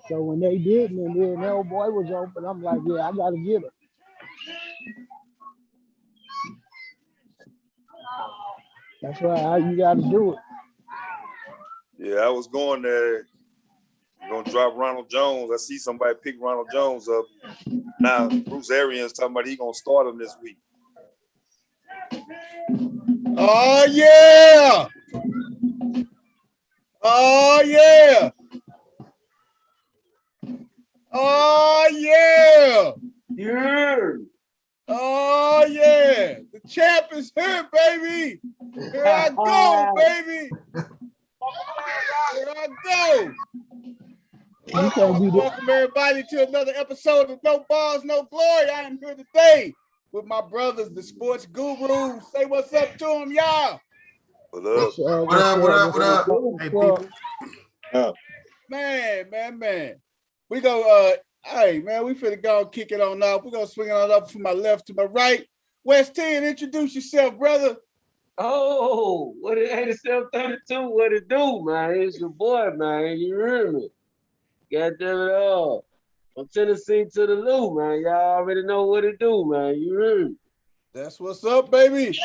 So when they didn't, and then the old boy was open, I'm like, yeah, I gotta get him. That's right. How you gotta do it. Yeah, I was going there. Gonna drop Ronald Jones. I see somebody pick Ronald Jones up. Now Bruce Arians talking about he gonna start him this week. Oh yeah! Oh yeah! Oh yeah! Yeah. Oh yeah! The champ is here, baby! Here I go, baby! Here I go! You can't be the Welcome everybody to another episode of No Balls, No Glory. I am here today with my brothers, the sports gurus. Say what's up to them, y'all. What up? What up? Hey, people. Man. We go, hey, man, we finna go kick it on up. We're gonna swing it on up from my left to my right. West 10, introduce yourself, brother. Oh, what it 8732? What it do, man? It's your boy, man. You hear me? God damn it all. From Tennessee to the Lou, man. Y'all already know what it do, man. You hear me? That's what's up, baby.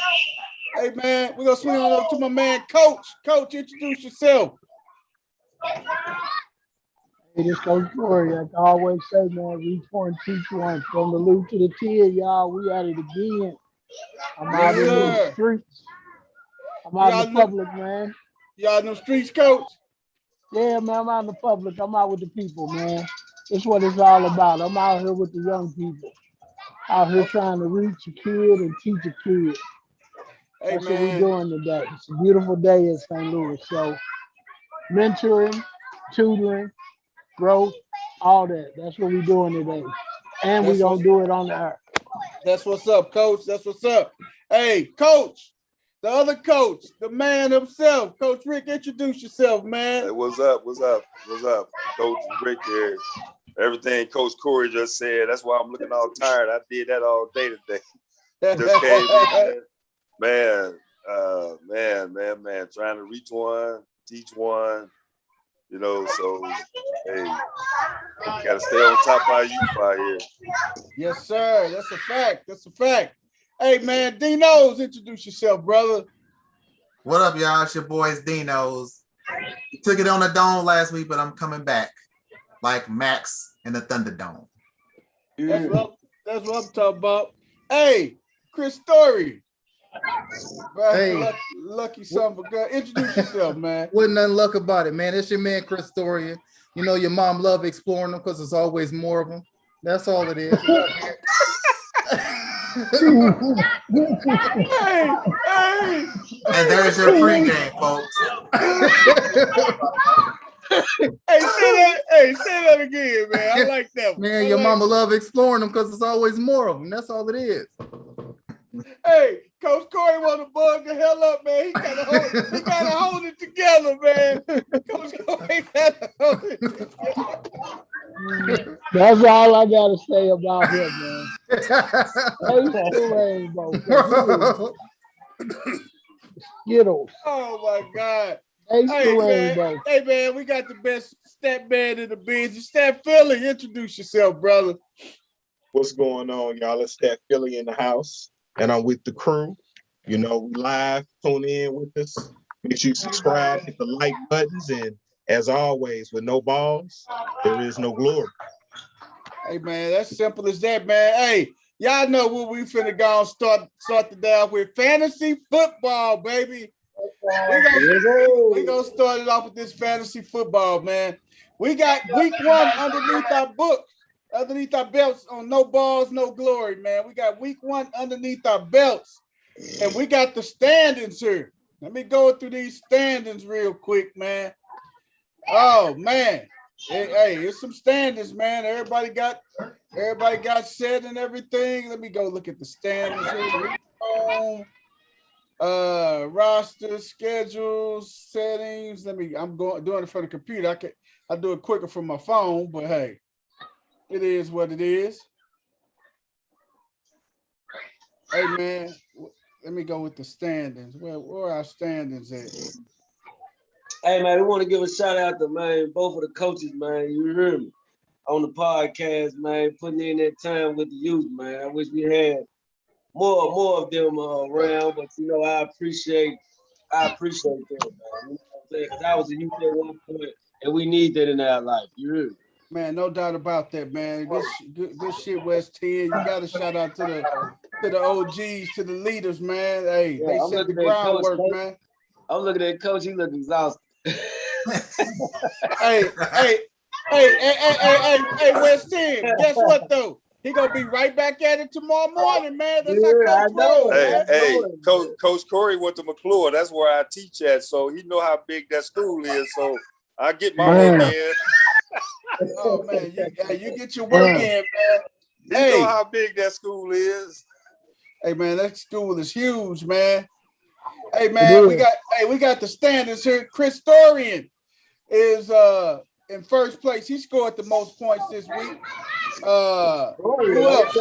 Hey, man, we're gonna swing on up to my man, Coach. Coach, introduce yourself. Hey, this Coach Corey. Like I always say, man, reach one, teach one. From the loot to the tier, y'all. We at it again. I'm out in these streets. I'm out in the public, man. Y'all in the streets, Coach? Yeah, man, I'm out in the public. I'm out with the people, man. That's what it's all about. I'm out here with the young people. Out here trying to reach a kid and teach a kid. Hey, That's man. what we're doing today. It's a beautiful day in St. Louis. So mentoring, tutoring, growth, all that. That's what we're doing today. And we're going to do it on the air. That's what's up, Coach. That's what's up. Hey, Coach, the other coach, the man himself, Coach Rick, introduce yourself, man. Hey, what's up? Coach Rick here. Everything Coach Corey just said. That's why I'm looking all tired. I did that all day today. Just came in, man. Trying to reach one, teach one. You know, so hey, you gotta stay on top of our youth out here. Yes, sir. That's a fact. Hey, man, Dino's, introduce yourself, brother. What up, y'all? It's your boys, Dino's. Took it on the dome last week, but I'm coming back like Max in the Thunderdome. That's what I'm talking about. Hey, Chris Story. Hey, lucky son of a gun. Introduce yourself, man. Wasn't nothing luck about it, man. It's your man, Chris Story. You know, your mom love exploring them because there's always more of them. That's all it is. Hey. And there's your pregame, folks. Say that again, man. I like that one. Man, your mama love exploring them because there's always more of them. That's all it is. Hey, Coach Corey want to bug the hell up, man. He gotta hold it together, man. Coach Corey gotta hold it together. That's all I gotta say about him, man. Taste the rainbow. Skittles. Oh my God. Taste the rainbow. Hey man, we got the best stat man in the business. Stat Philly, introduce yourself, brother. What's going on, y'all? It's Stat Philly in the house, and I'm with the crew. You know, we live. Tune in with us. Make sure you subscribe, hit the like buttons, and as always, with no balls, there is no glory. Hey man, that's simple as that, man. Hey, y'all know what we finna go and start the day off with fantasy football, baby. We gonna start it off with this fantasy football, man. We got week one underneath our belts on No Balls, No Glory, man. We got week one underneath our belts, and we got the standings here. Let me go through these standings real quick, man. Oh man, hey, it's some standings, man. Everybody got set and everything. Let me go look at the standings here. Roster, schedules, settings. I'm doing it from the computer. I do it quicker from my phone, but hey, it is what it is. Hey man, let me go with the standings. Where are our standings at? Hey man, we want to give a shout out to man, both of the coaches, man. You hear me? On the podcast, man, putting in that time with the youth, man. I wish we had more of them around, but you know, I appreciate them, man. You know what I'm saying? Because I was a youth at one point, and we need that in our life. You hear me? Man, no doubt about that, man. Good shit, West 10. You got to shout out to the OGs, to the leaders, man. Hey, Yeah, they I'm set the looking at Coach, groundwork, man. I'm looking at Coach. He look exhausted. Hey, West 10. Guess what though? He gonna be right back at it tomorrow morning, man. That's Yeah, how I Coach know. rolls, Hey, man. hey, Coach Corey went to McClure. That's where I teach at, so he know how big that school is. So I get my work in. Oh man, you get your work in, man. He Hey. know how big that school is. Hey man, that school is huge, man. Hey man, we got the standings here. Chris Dorian is in first place. He scored the most points this week. Who else?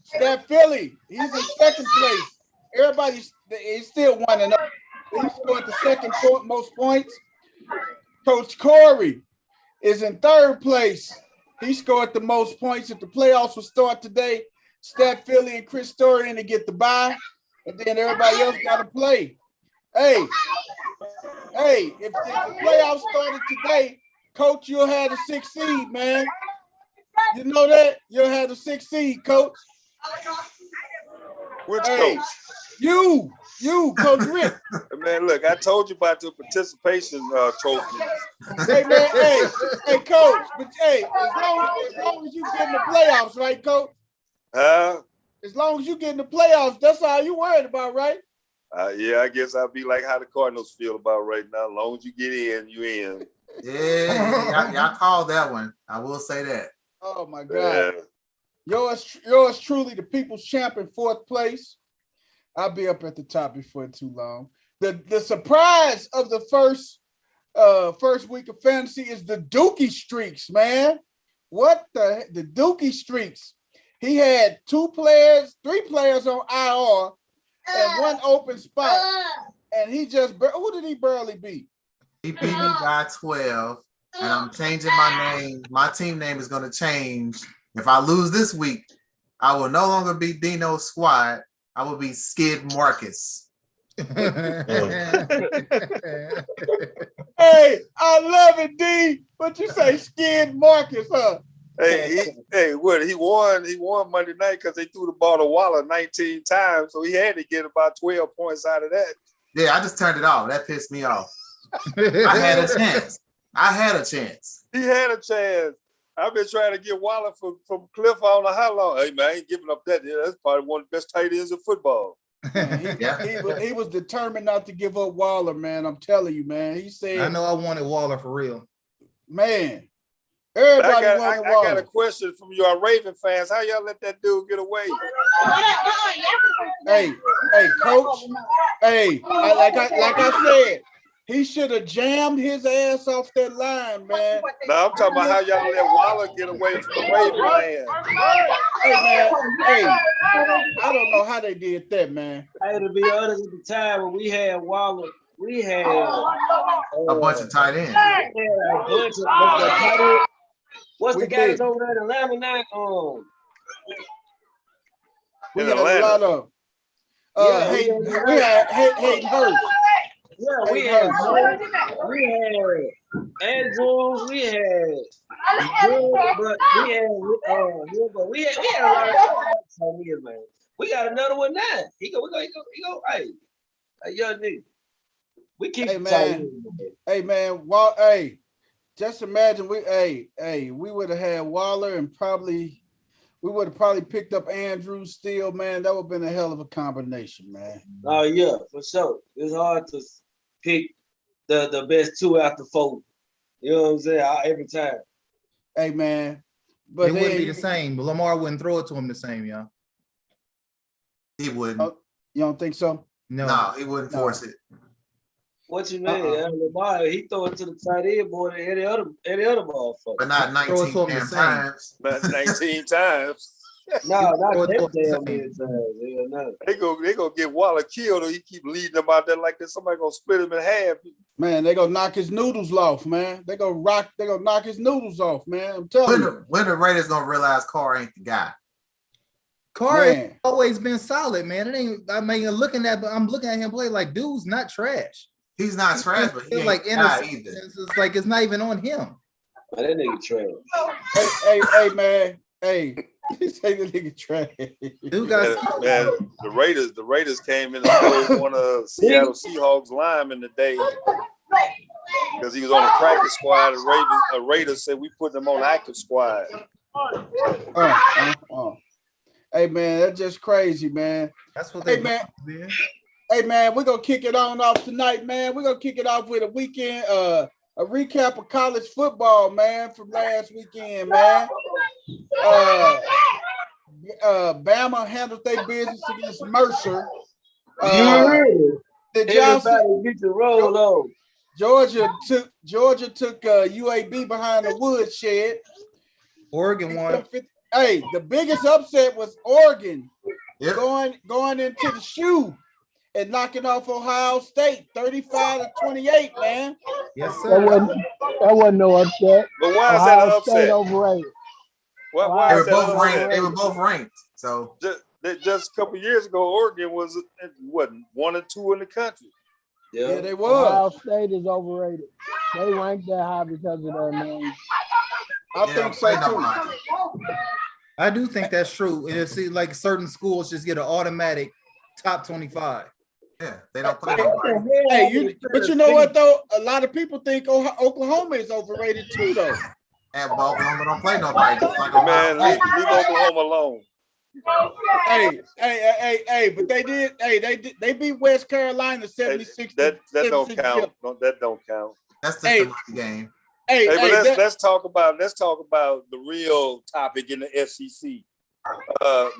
Steph Philly. He's in second place. He's still 1-0. He scored the second most points. Coach Corey is in third place. He scored the most points. If the playoffs will start today, Steph Philly and Chris Dorian to get the bye, and then everybody else got to play. Hey, if the playoffs started today, Coach, you'll have the 6th seed, man. You know that? You'll have the 6th seed, Coach. Which coach? You, Coach Rick. Man, look, I told you about the participation trophies. Hey, man, hey, Coach. But hey, as long as you get in the playoffs, right, Coach? Huh? As long as you get in the playoffs, that's all you worried about, right? Yeah, I guess I'll be like how the Cardinals feel about right now. As long as you get in, you in. Yeah, y'all called that one. I will say that. Oh my God. Yeah. Yours truly, the people's champion, 4th place. I'll be up at the top before too long. The surprise of the first week of fantasy is the Dookie streaks, man. What the Dookie streaks? He had 3 players on IR and 1 open spot, and he just who did he barely beat? He beat me by 12, and I'm changing my name. My team name is going to change. If I lose this week, I will no longer be Dino's squad. I will be Skid Marcus. Hey, I love it, D. What you say, Skid Marcus, huh? Hey, what he won? He won Monday night because they threw the ball to Waller 19 times, so he had to get about 12 points out of that. Yeah, I just turned it off. That pissed me off. I had a chance. He had a chance. I've been trying to get Waller from Cliff. I don't know how long. Hey man, I ain't giving up that. Yeah, that's probably one of the best tight ends in football. He was determined not to give up Waller, man. I'm telling you, man. He said, I know I wanted Waller for real. Man, everybody wanted Waller. I got a question from you, our Raven fans. How y'all let that dude get away? Hey, Coach. Hey, like I said, he should have jammed his ass off that line, man. No, I'm talking about how y'all let Waller get away from the Raven land. Hey, man. Hey, I don't know how they did that, man. Hey, to be honest, at the time when we had Waller, we had A bunch of tight ends. A bunch of tight ends. What's the guys over there in Atlanta now? We had a lot of we had Hayden Hurst. Yeah, we had Andrews, we had but we had a lot of times, man. We got another one now. He go, hey, a young nigga. We keep Hey man, just imagine we would have had Waller and we would have probably picked up Andrew Steele, man. That would have been a hell of a combination, man. Oh yeah, for sure. It's hard to pick the best 2 after 4. You know what I'm saying? Every time. Hey man, but it wouldn't be the same. But Lamar wouldn't throw it to him the same, y'all. He wouldn't. You don't think so? No, he wouldn't force it. What you mean? Lamar, he throw it to the tight end more than any other motherfucker. But not 19 times. Not 19 times. No, not Throw it that towards the damn same. his ass. Hell no. They gonna get Waller killed, or he keep leading them out there like this. Somebody gonna split him in half. Man, they gonna knock his noodles off, man. They gonna knock his noodles off, man. I'm telling you. When the Raiders gonna realize Carr ain't the guy? Carr has Man. always been solid, man. It ain't. I mean, I'm looking at him play like dude's not trash. He's not trash, but he It's ain't like the guy either. interceptions. It's like it's not even on him. Man, that nigga trash. Hey, man. Hey, he say the nigga trash. Dude got Man, the Raiders came in and stole one of Seattle Seahawks linemen today because he was on the practice squad. The Raiders said we put him on active squad. Hey, man, that's just crazy, man. That's what Hey, they man. man. Hey, man, we're gonna kick it on off tonight, man. We're gonna kick it off with a weekend, a recap of college football, man, from last weekend, man. Bama handled their business against Mercer. Did y'all see- Everybody get the roll on. Georgia took UAB behind the woodshed. Oregon won. Hey, the biggest upset was Oregon Yep. going into the shoe and knocking off Ohio State 35-28, man. Yes, That sir. wasn't no upset. But why is that an Ohio State upset? overrated. Why They is were that both an ranked. upset? They were both ranked. So Just a couple years ago, Oregon was what 1 and 2 in the country. Yeah, Yeah. they Ohio was. State is overrated. They ranked that high because of their name. I they think don't so play too. nobody. I do think that's true. And it seems like certain schools just get an automatic top 25. Yeah, they don't play nobody. Hey, but you know what though? A lot of people think Oklahoma is overrated too, though. And Oklahoma don't play nobody. Just like Man, Ohio leave State. Oklahoma alone. Hey, but they beat West Carolina 76. That don't 76. count. That don't count. That's just Hey. the money game. Hey, Hey, but that- let's talk about the real topic in the SEC.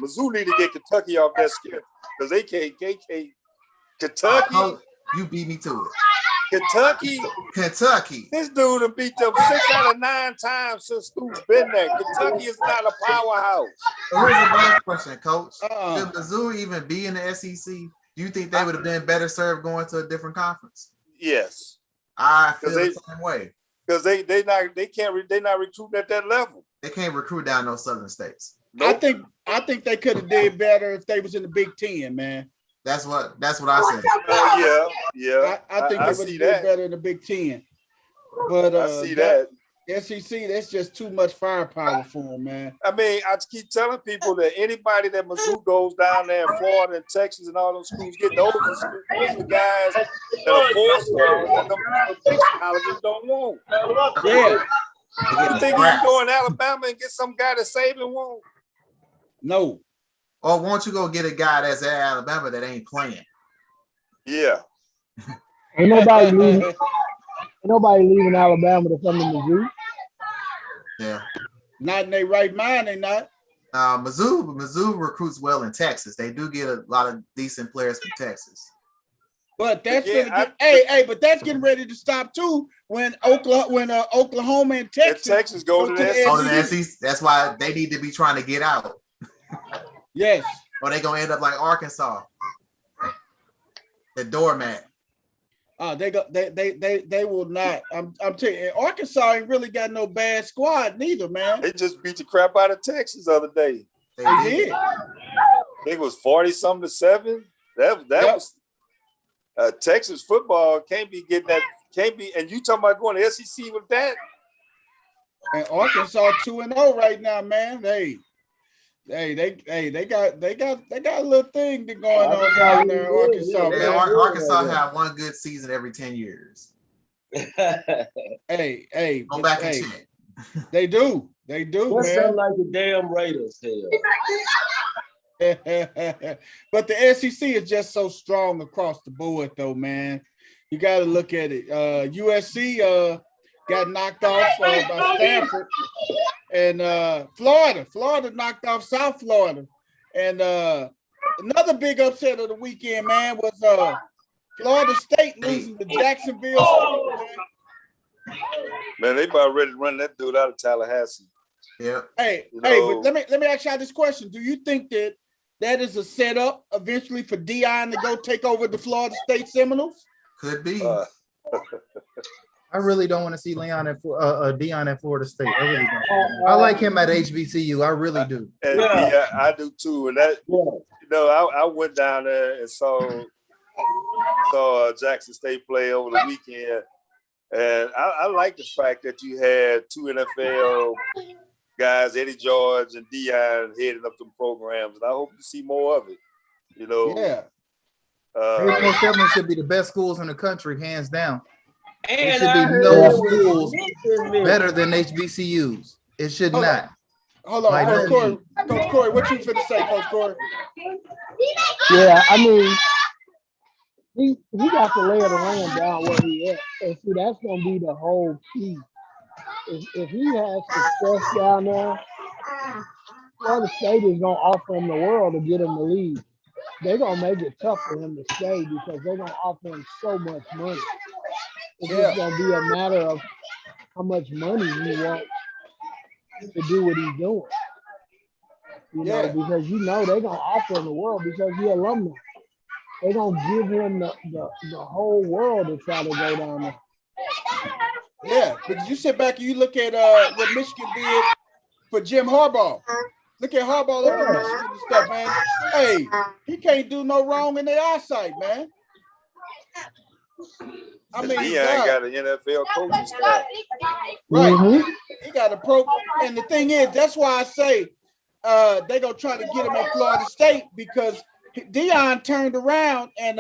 Mizzou need to get Kentucky off that schedule because they can't. Kentucky, You beat me to Kentucky. it. Kentucky. This dude have beat them 6 out of 9 times since Stu's been there. Kentucky is not a powerhouse. So here's a better question, Coach. Uh-uh. Should Mizzou even be in the SEC? Do you think they would have been better served going to a different conference? Yes, I feel 'Cause the same way. because they not recruiting at that level. They can't recruit down those southern states. Nope. I think they could have did better if they was in the Big Ten, man. That's what I said. Yeah. I think I they would see have did that. better in the Big Ten. But I see that. SEC, that's just too much firepower for them, man. I mean, I keep telling people that anybody that Mizzou goes down there in Florida and Texas and all those schools get those are the guys that are 4-stars that the big colleges don't want. Yeah, You think you can go in Alabama and get some guy that Saban won't? no. Or won't you go get a guy that's at Alabama that ain't playing? Yeah. Ain't nobody leaving Alabama to come to Mizzou. Yeah. Not in their right mind, they not. Mizzou recruits well in Texas. They do get a lot of decent players from Texas. But that's Yeah, but that's getting ready to stop too when Oklahoma and And Texas. Texas go to Go to that. the On the SEC, that's why they need to be trying to get out. Yes. Or they gonna end up like Arkansas. The doormat. They will not. I'm telling you, Arkansas ain't really got no bad squad neither, man. They just beat the crap out of Texas the other day. They They did. did. I think it was 40-something to 7. That Yep. was Texas football can't be getting that. Can't be. And you talking about going to SEC with that? And Arkansas 2-0 right now, man. They got a little thing going on down there in Arkansas, Yeah, man. Arkansas have one good season every 10 years. Hey, Go back and check. they do, That sound like the damn Raiders hell. man. But the SEC is just so strong across the board, though, man. You got to look at it. USC got knocked off by Stanford, and Florida knocked off South Florida, and another big upset of the weekend, man, was Florida State losing to Jacksonville State, man. Man, they about ready to run that dude out of Tallahassee. Yeah. Hey, You hey, know, but let me ask y'all this question. Do you think that that is a setup eventually for Dion to go take over the Florida State Seminoles? Could be. uh, I really don't want to see Leon at Dion at Florida State. I really don't. I like him at HBCU. I really do. and Yeah. yeah, I do too. And that, Yeah. you know, I went down there and saw Jackson State play over the weekend, and I like the fact that you had two NFL guys, Eddie George and Dion, heading up them programs, and I hope to see more of it. You know, Yeah. They most definitely should be the best schools in the country, hands down. There And should be I heard no it was schools Michigan. better than HBCUs. It should Hold on. not. Hold on, By no Coach Corey. means. Coach Corey, what you finna say, Coach Corey? Yeah, I mean, he got to lay the land down where he at. And see, that's gonna be the whole key. If he has success down there, Florida State is gonna offer him the world to get him to leave. They're gonna make it tough for him to stay because they're gonna offer him so much money. It's just gonna be a matter of how much money he wants to do what he's doing. You know, because you know they're gonna offer him the world because he's alumni. They're gonna give him the whole world to try to go down there. Yeah, because you sit back and you look at what Michigan did for Jim Harbaugh. Look at Harbaugh over in Michigan and stuff, man. Hey, he can't do no wrong in their eyesight, man. I and mean, Dion God, got an NFL coaching staff. right? Mhm. He got a pro, and the thing is, that's why I say they gonna try to get him at Florida State because Dion turned around and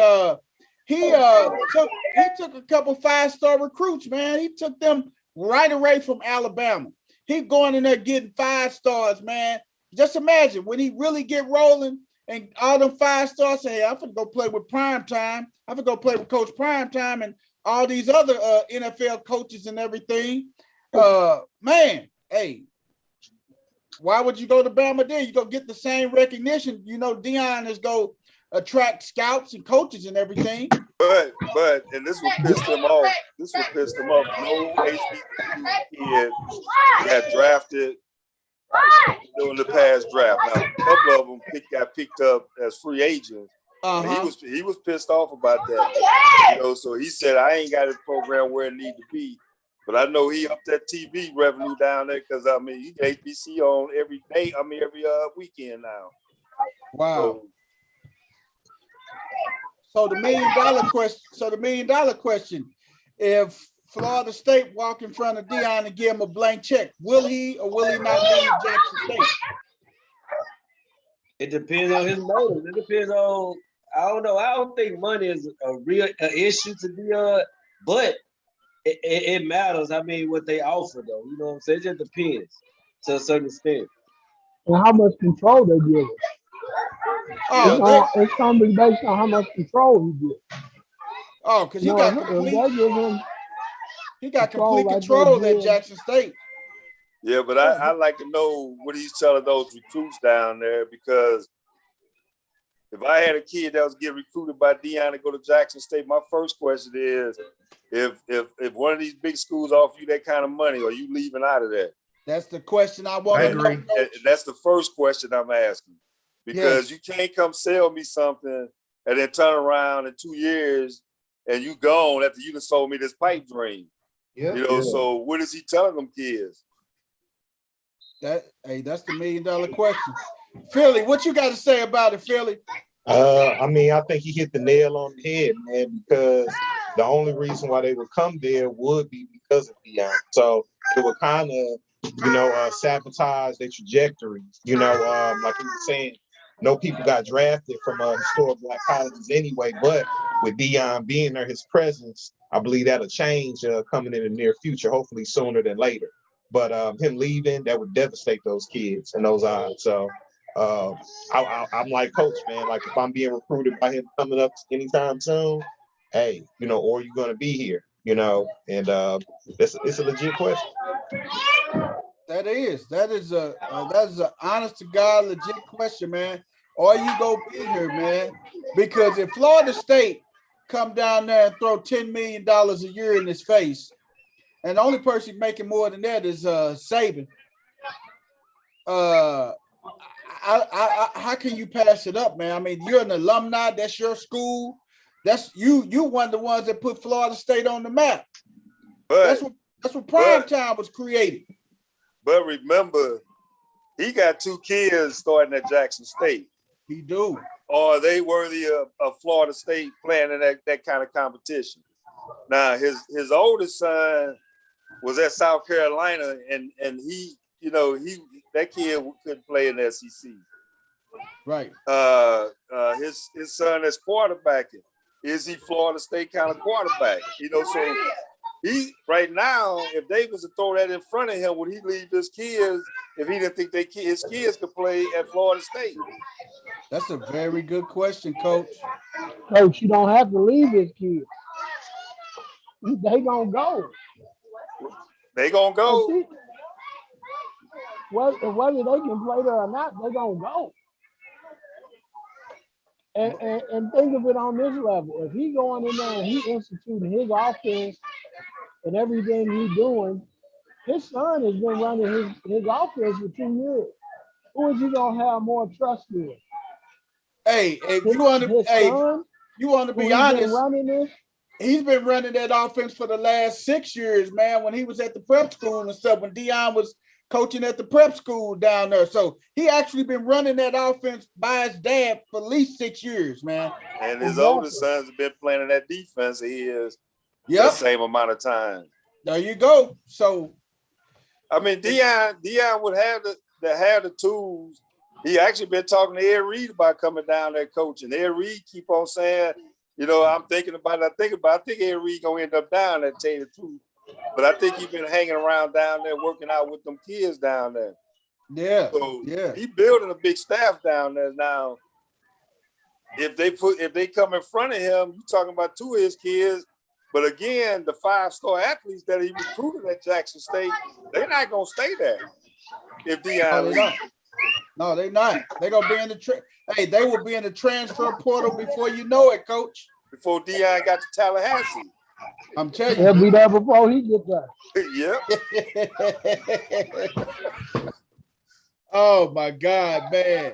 he took a couple 5-star recruits, man. He took them right away from Alabama. He going in there getting 5 stars, man. Just imagine when he really get rolling and all them 5 stars say, hey, I'm gonna go play with Prime Time. I'm gonna go play with Coach Prime Time and all these other NFL coaches and everything. Man, hey, why would you go to Bama then? You go get the same recognition. You know, Dion is go attract scouts and coaches and everything. But and this would piss them off. This would piss them off. No HBCU kid got drafted during the past draft. Now, a couple of them got picked up as free agents. And he was pissed off about that. You know, so he said, I ain't got a program where it need to be. But I know he upped that TV revenue down there because I mean he get HBC on every day. I mean every weekend now. Wow. So the $1 million question. So the $1 million question: if Florida State walk in front of Dion and give him a blank check, will he or will he not leave Jackson State? It depends on his motive. It depends on, I don't know. I don't think money is a real issue to Dion, but it matters. I mean, what they offer, though. You know what I'm saying? It just depends to a certain extent. And how much control they give him. It's gonna be based on how much control he gets. Oh, because he got complete control at Jackson State. Yeah, but I like to know what he's telling those recruits down there because if I had a kid that was getting recruited by Dion to go to Jackson State, my first question is, if one of these big schools offer you that kind of money, are you leaving out of that? That's the question I want to know. That's the first question I'm asking. Because you can't come sell me something and then turn around in 2 years and you gone after you done sold me this pipe dream. Yeah. You know, so what is he telling them kids? That's the $1 million question. Philly, what you got to say about it, Philly? I mean, I think he hit the nail on the head, man, because the only reason why they would come there would be because of Dion. So it would kind of, sabotage their trajectories. You know, like you were saying, no people got drafted from historic Black colleges anyway, but with Dion being there, his presence, I believe that'll change coming in the near future, hopefully sooner than later. But him leaving, that would devastate those kids and those odds. So I'm like Coach, man. Like if I'm being recruited by him coming up anytime soon, hey, or you're going to be here, and it's a legit question. That is a honest to God legit question, man. Are you gonna be here, man? Because if Florida State come down there and throw $10 million a year in his face, and the only person making more than that is Saban, how can you pass it up, man? I mean, you're an alumni. That's your school. That's you. You one of the ones that put Florida State on the map. But that's what prime time was created. But remember, he got 2 kids starting at Jackson State. He do. Are they worthy of Florida State playing in that kind of competition? Now, his oldest son was at South Carolina, and he, that kid couldn't play in the SEC. Right. His son is quarterbacking. Is he Florida State kind of quarterback? So he right now, if they was to throw that in front of him, would he leave his kids if he didn't think his kids could play at Florida State? That's a very good question, Coach. Coach, you don't have to leave his kids. They gonna go. They gonna go. Whether they can play there or not, they gonna go. And think of it on this level. If he going in there and he instituting his offense and everything he's doing, his son has been running his offense for 2 years. Who is he gonna have more trust with? Hey, if you want to be honest, he's been running that offense for the last 6 years, man. When he was at the prep school and stuff, when Deion was coaching at the prep school down there, so he actually been running that offense by his dad for at least 6 years, man. And his oldest sons have been playing in that defense. He is the same amount of time. There you go. So, I mean, Deion would have the tools. He actually been talking to Ed Reed about coming down there coaching. Ed Reed keep on saying, I'm thinking about it. I think Ed Reed gonna end up down there, to tell you the truth. But I think he's been hanging around down there, working out with them kids down there. Yeah. So yeah. He building a big staff down there now. If they come in front of him, you talking about 2 of his kids. But again, the 5-star athletes that he recruited at Jackson State, they're not gonna stay there. If Deion leaves. No, they're not. They're gonna be in the they will be in the transfer portal before you know it, Coach. Before Deion got to Tallahassee. I'm telling you. He'll be there before he get there. Yep. Oh my God, man.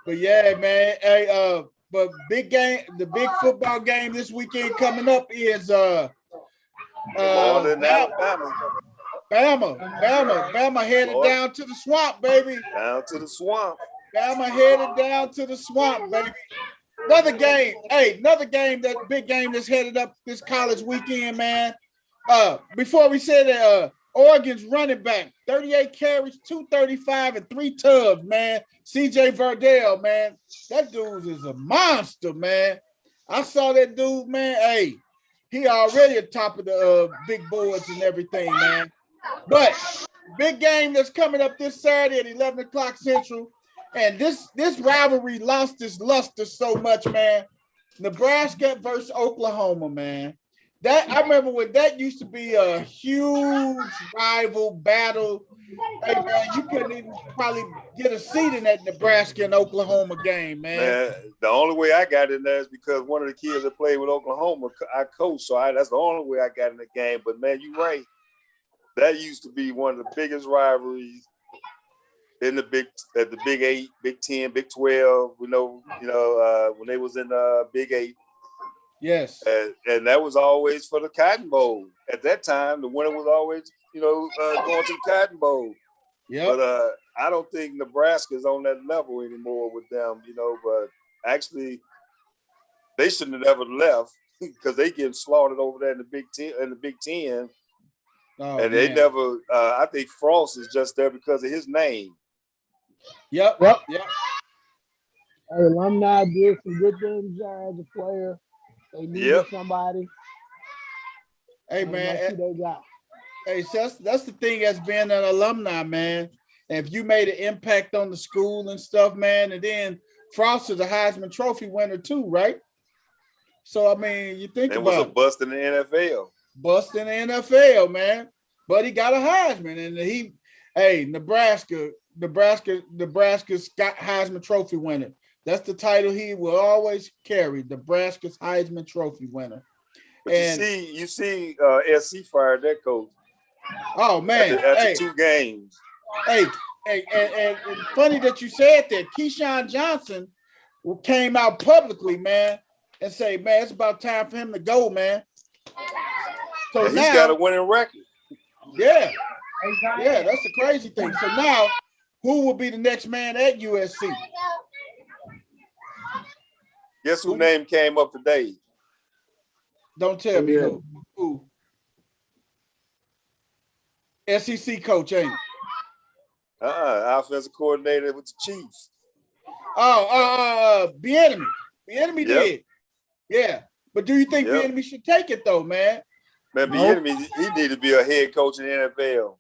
But yeah, man. Hey, but big game, the big football game this weekend coming up is Bama headed down to the swamp, baby. Down to the swamp. Bama headed down to the swamp, baby. Another game, that big game that's headed up this college weekend, man. Before we say that, Oregon's running back, 38 carries, 235, and 3 tubs, man. CJ Verdell, man. That dude is a monster, man. I saw that dude, man. Hey, he already at top of the big boards and everything, man. But big game that's coming up this Saturday at 11 o'clock Central. And this rivalry lost its luster so much, man. Nebraska versus Oklahoma, man. I remember when that used to be a huge rival battle. Hey, man, you couldn't even probably get a seat in that Nebraska and Oklahoma game, man. The only way I got in there is because one of the kids that played with Oklahoma, I coached, so that's the only way I got in the game. But, man, you're right. That used to be one of the biggest rivalries in the Big 8, Big 10, Big 12. When they was in the Big 8. Yes. And that was always for the Cotton Bowl. At that time, the winner was always, going to the Cotton Bowl. Yeah. But I don't think Nebraska is on that level anymore with them, but actually they shouldn't have ever left because they getting slaughtered over there in the Big Ten. Oh, and they never I think Frost is just there because of his name. Yep. Hey, alumni did some good things as a player. They needed somebody. Hey, man. That's who they got. Hey, so that's the thing as being an alumni, man. And if you made an impact on the school and stuff, man, and then Frost is a Heisman Trophy winner too, right? So, I mean, you think about it. It was a bust in the NFL. Bust in the NFL, man. But he got a Heisman. And Nebraska's got Heisman Trophy winner. That's the title he will always carry, Nebraska's Heisman Trophy winner. But you see, SC fired that coach. Oh man! After 2 games. Hey, and funny that you said that. Keyshawn Johnson came out publicly, man, and say, man, it's about time for him to go, man. So And now he's got a winning record. yeah, that's the crazy thing. So now, who will be the next man at USC? Guess whose name came up today? Don't tell me who. SEC coach, ain't it? Offensive coordinator with the Chiefs. Bieniemy. Bieniemy Yep. did. Yeah. But do you think Yep. Bieniemy should take it though, man? Man, Bieniemy, he need to be a head coach in the NFL.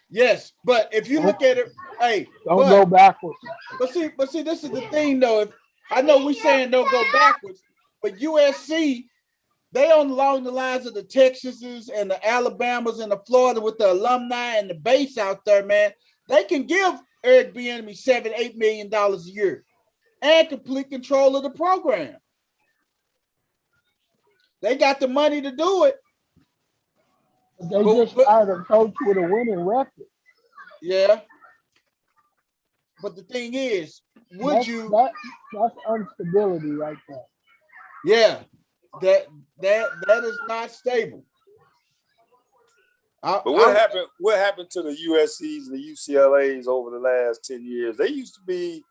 Yes, but if you look at it, hey, Don't go backwards. But see, this is the thing though. If I know we saying don't go backwards, but USC, they on along the lines of the Texases and the Alabamas and the Florida with the alumni and the base out there, man. They can give Eric Bieniemy $7-8 million a year and complete control of the program. They got the money to do it. They just hired a coach with a winning record. Yeah. But the thing is, that's instability right there. Yeah, that is not stable. But what happened to the USCs and the UCLAs over the last 10 years? They used to be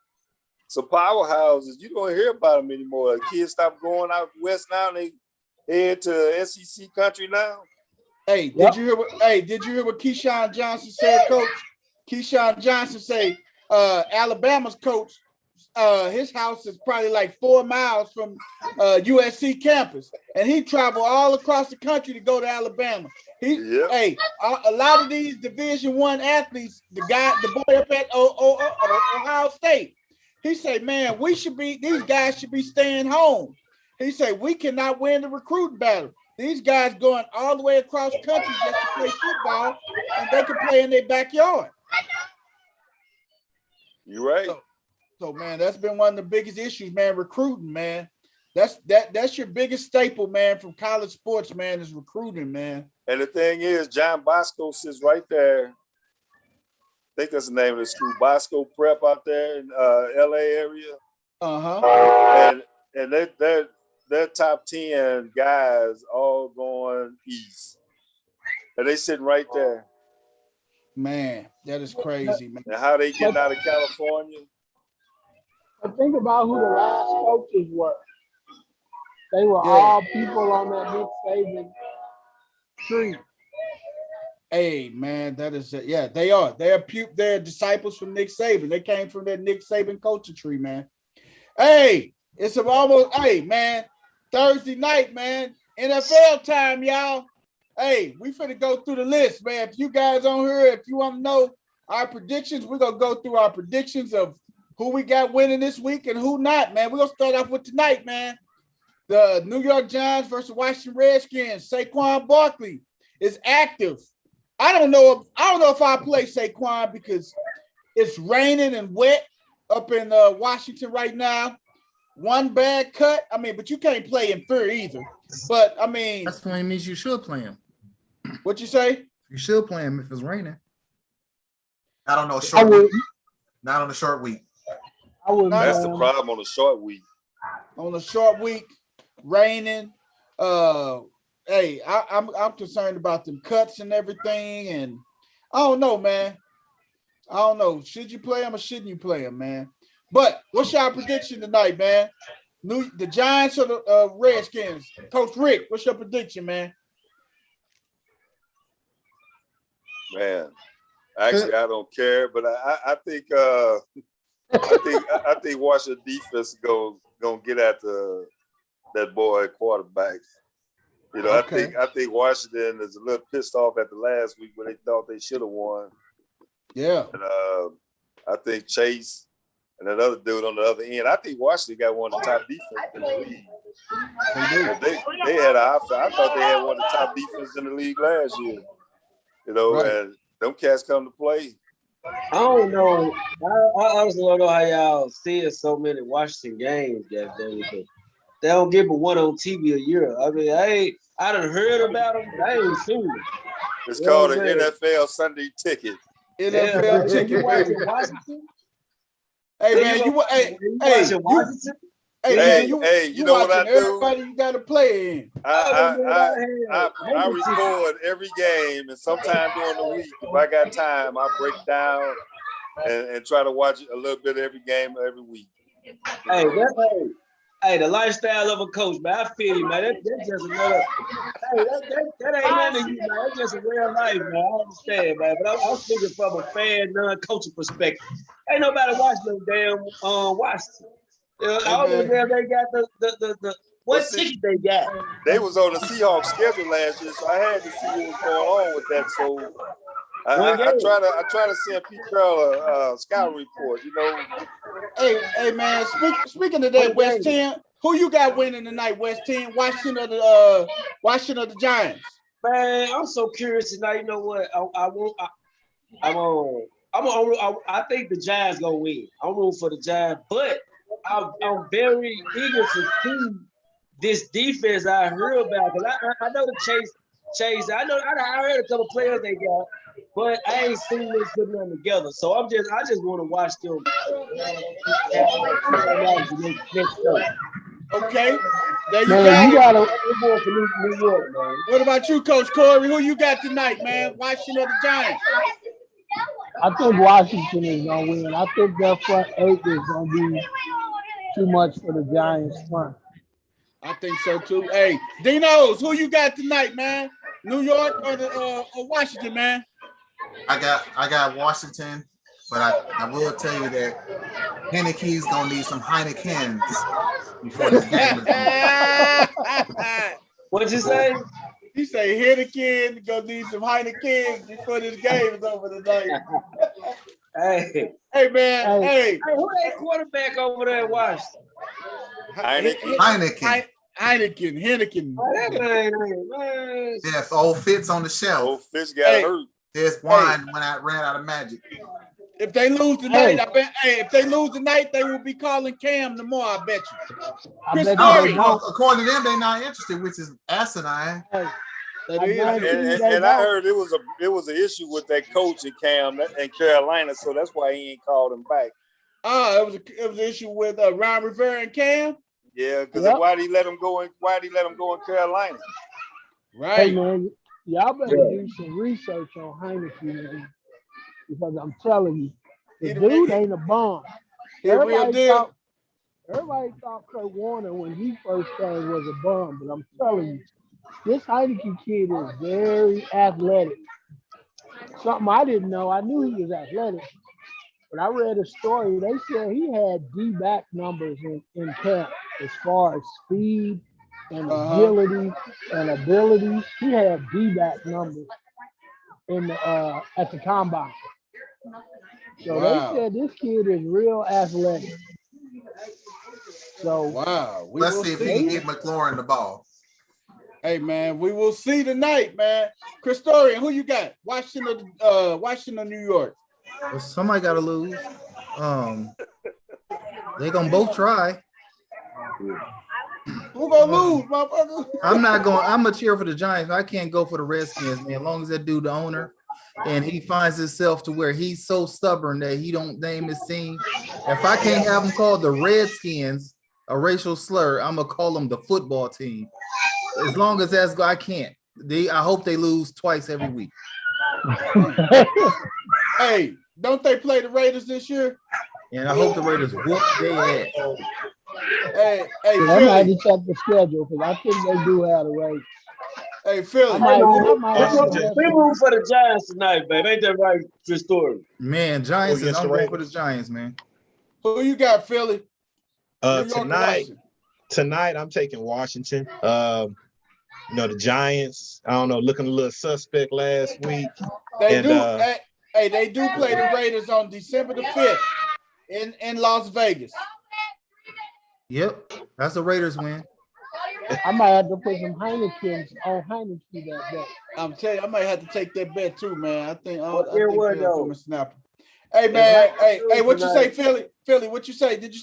some powerhouses. You don't hear about them anymore. The kids stopped going out west now, and they head to SEC country now. Hey, did you hear what Keyshawn Johnson said, coach? Keyshawn Johnson say Alabama's coach, his house is probably like 4 miles from USC campus, and he traveled all across the country to go to Alabama. Hey, a lot of these Division I athletes, the boy up at Ohio State, he said, man, these guys should be staying home. He said, we cannot win the recruiting battle. These guys going all the way across country just to play football, and they can play in their backyard. You're right. So man, that's been one of the biggest issues, man. Recruiting, man. That's your biggest staple, man, from college sports, man, is recruiting, man. And the thing is, John Bosco sits right there. I think that's the name of the school, Bosco Prep out there in LA area. And they're top 10 guys all going east. And they sitting right there. Man, that is crazy, man. And how they getting out of California? But think about who the last coaches were. They were all people on that Nick Saban tree. Hey, man, that is they are. They're disciples from Nick Saban. They came from that Nick Saban coaching tree, man. Hey, it's almost, hey, man, Thursday night, man. NFL time, y'all. Hey, we finna go through the list, man. If you guys on here, if you want to know our predictions, we're gonna go through our predictions of who we got winning this week and who not, man. We're gonna start off with tonight, man. The New York Giants versus Washington Redskins. Saquon Barkley is active. I don't know if I play Saquon because it's raining and wet up in Washington right now. One bad cut. I mean, but you can't play in fear either. But I mean, that's what it means. You should play him. What you say? You should play him if it's raining. Not on short week. Not on a short week. That's the problem on a short week. On a short week, raining. Hey, I'm concerned about them cuts and everything, and I don't know, man. I don't know. Should you play him or shouldn't you play him, man? But what's your prediction tonight, man? The Giants or the Redskins? Coach Rick, what's your prediction, man? Man, actually, I don't care, but I think I think Washington defense gonna get at that boy quarterback. You know, okay. I think Washington is a little pissed off at the last week when they thought they should have won. Yeah. And I think Chase and that other dude on the other end. I think Washington got one of the top defense in the league. They had an offense. I thought they had one of the top defense in the league last year. You know, right. And them cats come to play. I don't know. I honestly don't know how y'all see so many Washington games. They don't get but one on TV a year. I mean, I done heard about them, but I ain't seen them. It's called an NFL Sunday Ticket. NFL You chicken watching baby. Washington? Hey So man, you you gonna- hey you hey watching you Washington? hey Hey, man, you hey, you know what I watching do? everybody you got to play in. I record every game, and sometime during the week, if I got time, I break down and try to watch a little bit of every game every week. Hey, the lifestyle of a coach, man. I feel you, man. That's just another. Hey, that ain't nothing to you, man. That's just a real life, man. I understand, man. But I'm speaking from a fan, non-coaching perspective. Ain't nobody watching no damn Washington. I don't know if they got the what see, ticket they got. They was on the Seahawks schedule last year, so I had to see what was going on with that. So I try to send Pete Carroll a scout report. You know. Hey man, speaking of that, West 10, who you got winning tonight? West 10, Washington or the Giants? Man, I'm so curious tonight. You know what? I think the Giants gonna win. I'm rooting for the Giants, but I'm very eager to see this defense I heard about, because I know the Chase. I heard a couple players they got, but I ain't seen this put them together. So I just want to watch them. Okay, there you Man, got it. I'm going for New York, man. What about you, Coach Corey? Who you got tonight, man? Washington or the Giants? I think Washington is gonna win. I think their front eight is gonna be too much for the Giants' front. I think so too. Hey, Dinos, who you got tonight, man? New York or Washington, man? I got Washington, but I will tell you that Heineke's gonna need some Heinekens before this game is over. What'd you say? He say Heineken gonna need some Heineken before this game is over tonight. Hey man, hey, who that quarterback over there at Washington? Heineken. Heineken. Oh, that man. Yes, old Fitz on the shelf. Old Fitz got hurt. There's wine when I ran out of magic. If they lose tonight, I bet. Hey, if they lose tonight, they will be calling Cam tomorrow. I bet you. According to them, they're not interested, which is asinine. And I heard it was an issue with that coach in Cam in Carolina, so that's why he ain't called him back. It was an issue with Ron Rivera and Cam. Yeah, because why did he let him go in Carolina? Right. Hey man, y'all better do some research on Heineken, man, because I'm telling you, the dude ain't a bum. Everybody thought Kurt Warner when he first came was a bum, but I'm telling you, this Heineken kid is very athletic. Something I didn't know. I knew he was athletic, but I read a story. They said he had D-back numbers in camp as far as speed and agility and ability. He had D-back numbers in at the combine. So they said this kid is real athletic. So let's see if he can get McLaurin the ball. Hey man, we will see tonight, man. Christorian, who you got? Washington or New York? Well, somebody got to lose. They gonna both try. Who gonna lose, motherfucker? I'm not going. I'm a cheer for the Giants. I can't go for the Redskins, man. As long as that dude, the owner, and he finds himself to where he's so stubborn that he don't name his team. If I can't have him called the Redskins, a racial slur, I'm gonna call them the football team. As long as that's I can't. I hope they lose twice every week. Hey, don't they play the Raiders this year? And I hope the Raiders whoop their ass. Hey, I might have to check the schedule because I think they do have the Raiders. Hey, Philly. We move for the Giants tonight, baby. Ain't that right, Christorian? Man, Giants is I'm going for the Giants, man. Who you got, Philly? Tonight I'm taking Washington. The Giants, I don't know, looking a little suspect last week. They do play the Raiders on December the 5th in Las Vegas. Yep, that's the Raiders win. I might have to put some Heinekens on Heineken that day. I'm telling you, I might have to take that bet too, man. I think from a snapper. Hey man, hey, what you say, Philly? Philly, what you say? Did you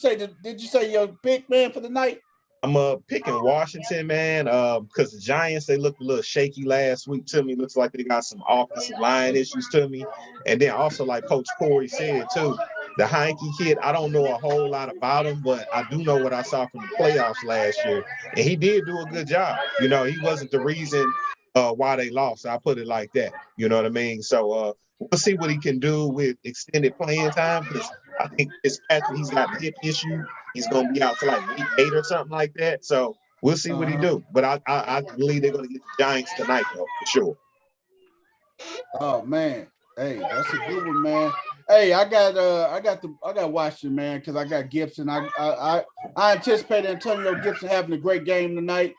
say your pick, man, for the night? I'm picking Washington, man. Because the Giants, they looked a little shaky last week to me. Looks like they got some offensive line issues to me. And then also, like Coach Corey said too, the Heineke kid, I don't know a whole lot about him, but I do know what I saw from the playoffs last year. And he did do a good job. You know, he wasn't the reason why they lost. I put it like that. You know what I mean? So we'll see what he can do with extended playing time, because I think Fitzpatrick, he's got a hip issue. He's gonna be out for like week 8 or something like that. So we'll see what he do. But I believe they're gonna get the Giants tonight, though, for sure. Oh man, hey, that's a good one, man. Hey, I got Washington, man, because I got Gibson. I anticipate Antonio Gibson having a great game tonight.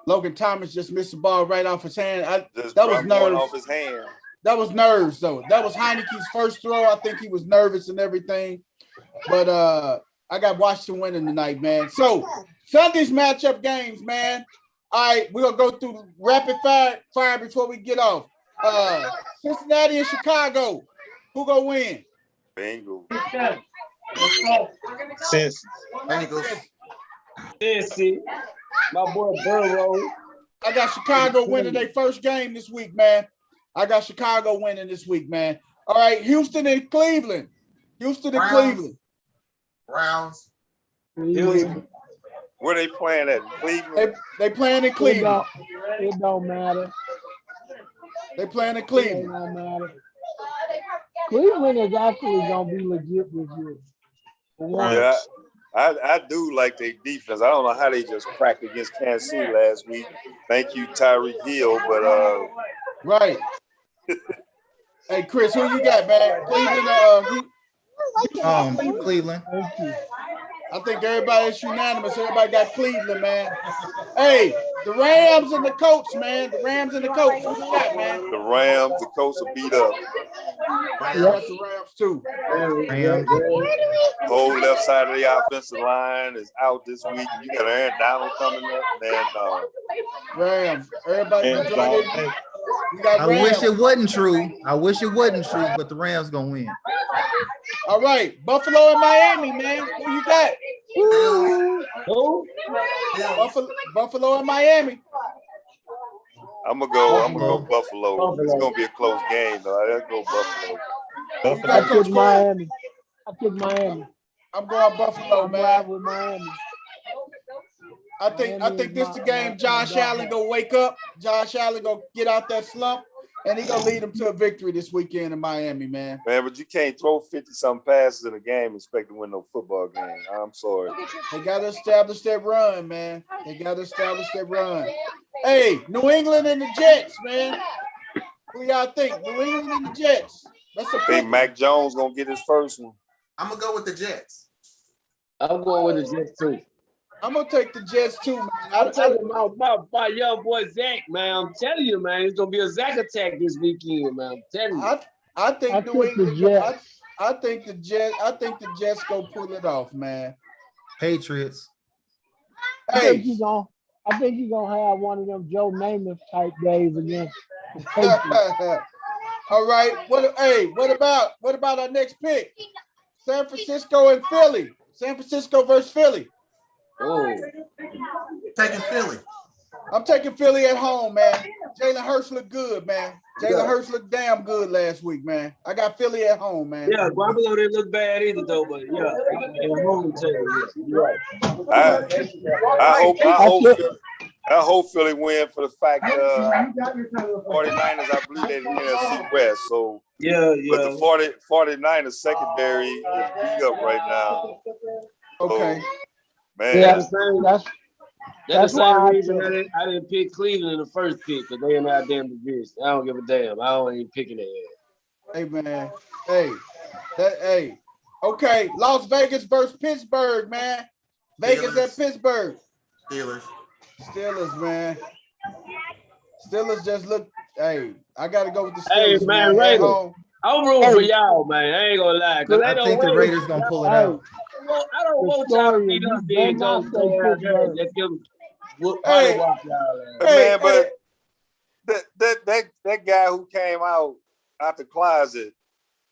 Logan Thomas just missed the ball right off his hand. That was nerves. Off his hand. That was nerves, though. That was Heineke's first throw. I think he was nervous and everything. But I got Washington winning tonight, man. So Sunday's matchup games, man. All right, we're gonna go through rapid fire before we get off. Cincinnati and Chicago. Who gonna win? Bengals. Since Cincy. My boy Burrow. I got Chicago winning their first game this week, man. I got Chicago winning this week, man. All right, Houston and Cleveland. Houston and Cleveland. Browns. Cleveland. Where they playing at? Cleveland. They playing in Cleveland. It don't matter. They playing in It Cleveland. don't matter. Cleveland is actually gonna be legit this year. For one. Yeah, I do like their defense. I don't know how they just cracked against Kansas City last week. Thank you, Tyreek Hill, but Right. Hey, Chris, who you got, man? Cleveland. Cleveland. Thank you. I think everybody's unanimous. Everybody got Cleveland, man. Hey, the Rams and the Colts, man. The Rams and the Colts. Who you got, man? the Rams, the Colts are beat up. I got the Rams too. Rams. Whole left side of the offensive line is out this week. You got Aaron Donald coming up, man. Rams. Everybody and majority. We got I Rams. wish it wasn't true. But the Rams gonna win. All right, Buffalo and Miami, man. Who you got? Who? Buffalo and Miami. I'm gonna go Buffalo. It's gonna be a close game, though. I'll go Buffalo. I took Miami. I'm going Buffalo, I'm man. riding with Miami. I think this the game Josh Allen gonna wake up. Josh Allen gonna get out that slump, and he gonna lead them to a victory this weekend in Miami, man. Man, but you can't throw 50-something passes in a game and expect to win no football game. I'm sorry. They gotta establish that run, man. They gotta establish that run. Hey, New England and the Jets, man. Who y'all think? New England and the Jets. That's a I pick. think Mac Jones gonna get his first one. I'm gonna go with the Jets. I'm going with the Jets too. I'm gonna take the Jets too, man. I'm talking about my young boy Zach, man. I'm telling you, man, it's gonna be a Zach attack this weekend, man. I'm telling you. I think I New took the England. Jets. I think the Jets go pull it off, man. Patriots. I think Hey, you're gonna have one of them Joe Namath type days against the Patriots. all right. What about our next pick? San Francisco and Philly. San Francisco versus Philly. Oh, Taking Philly. I'm taking Philly at home, man. Jalen Hurts looked good, man. Jalen Hurts looked damn good last week, man. I got Philly at home, man. yeah, Garoppolo didn't look bad either, though. But yeah, at home, you're I hope Philly win for the fact 49ers, I believe they're in the NFC West. So, yeah. but the 49ers secondary is beat up right now. Okay. Man, Yeah, That's that's the why same I reason took- I didn't pick Cleveland in the first pick, because they in our damn division. I don't give a damn. I don't even picking it. Hey, man. Hey. Okay. Las Vegas versus Pittsburgh, man. Vegas Steelers. at Pittsburgh. Steelers. Man. Steelers just look. Hey, I gotta go with the Hey, Steelers, man, At Raiders. home. I'm rooting for y'all, man. I ain't gonna lie. Cause I think the Raiders gonna pull it out. I don't want y'all to beat us, then go Pittsburgh. let's give them. We'll Hey. probably watch y'all. Hey, man, but that guy who came out the closet,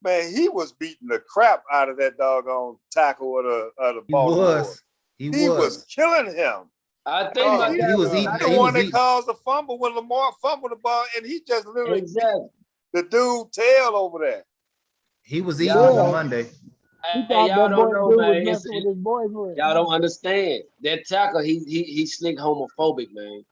man, he was beating the crap out of that doggone tackle of the He Baltimore. was. He was killing him. I think my guy he was He eating. the He one was that eating. caused the fumble when Lamar fumbled the ball, and he just literally exactly. the dude tail over there. He was eating Y'all, on Yeah, Monday. he hey, thought y'all that don't boy know, dude was man. messing with his boyfriend. Y'all don't understand. That tackle, he slick homophobic, man.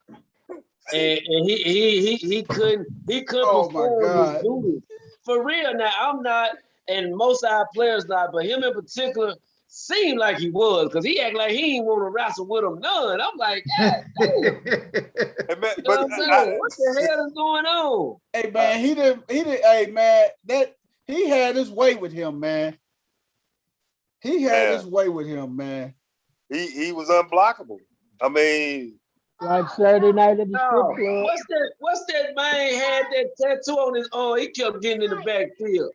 And he couldn't Oh my perform his God. duties. For real now, I'm not, and most of our players not, but him in particular seemed like he was, because he act like he ain't want to wrestle with him none. I'm like, God damn. And man, You know but what I'm saying? What the hell is going on? Hey man, he didn't. Hey man, that he had his way with him, man. He had his way with him, man. he was unblockable. I mean, Like Saturday night at the No, strip club. what's that man had that tattoo on his arm? He kept getting in the backfield.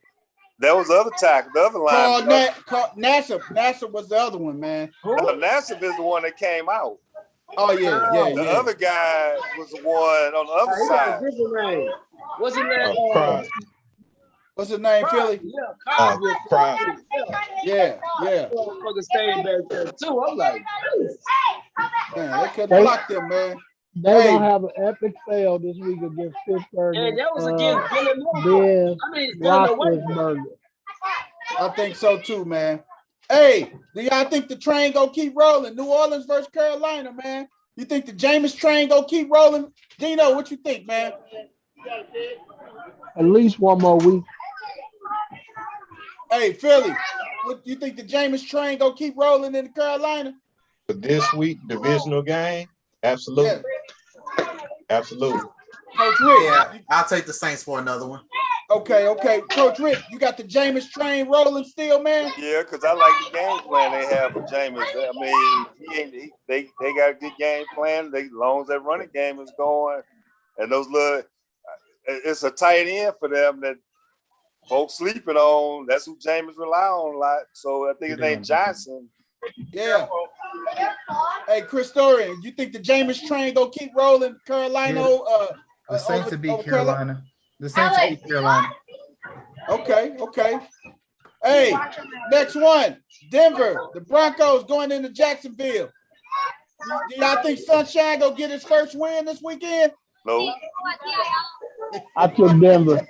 that was the other tackle, the other Carl line. Nassib. Nassib was the other one, man. Who? Nassib is the one that came out. Oh yeah, yeah, The yeah. other guy was the one on the other He got a side. different name. What's his name? Crosby. What's his name, Philly? Yeah, Cosby. Crosby. Yeah, yeah. Motherfucker staying back there too. I'm like, Man, they couldn't block them, man. They Hey. gonna have an epic fail this week against Pittsburgh. and that was and, against Villanova. Ben I mean, Villanova. Roethlisberger. I think so too, man. Hey, do y'all think the train gonna keep rolling? New Orleans versus Carolina, man. You think the Jameis train gonna keep rolling? Dino, what you think, man? At least one more week. Hey, Philly, what you think the Jameis train gonna keep rolling in Carolina? For this week, divisional game, absolutely. Absolutely. Coach Rick. Yeah, I'll take the Saints for another one. Okay. Coach Rick, you got the Jameis train rolling still, man? Yeah, because I like the game plan they have for Jameis. I mean, they got a good game plan. As long as that running game is going, and those little, it's a tight end for them that folks sleeping on. That's who Jameis rely on a lot. So I think his name Johnson. Yeah. Hey, Chris Storian, you think the Jameis train gonna keep rolling Carolina? The Saints over- to beat over Carolina. The Saints to beat Carolina. Okay. Hey, next one, Denver. The Broncos going into Jacksonville. Do y'all think Sunshine gonna get his first win this weekend? No, I took Denver.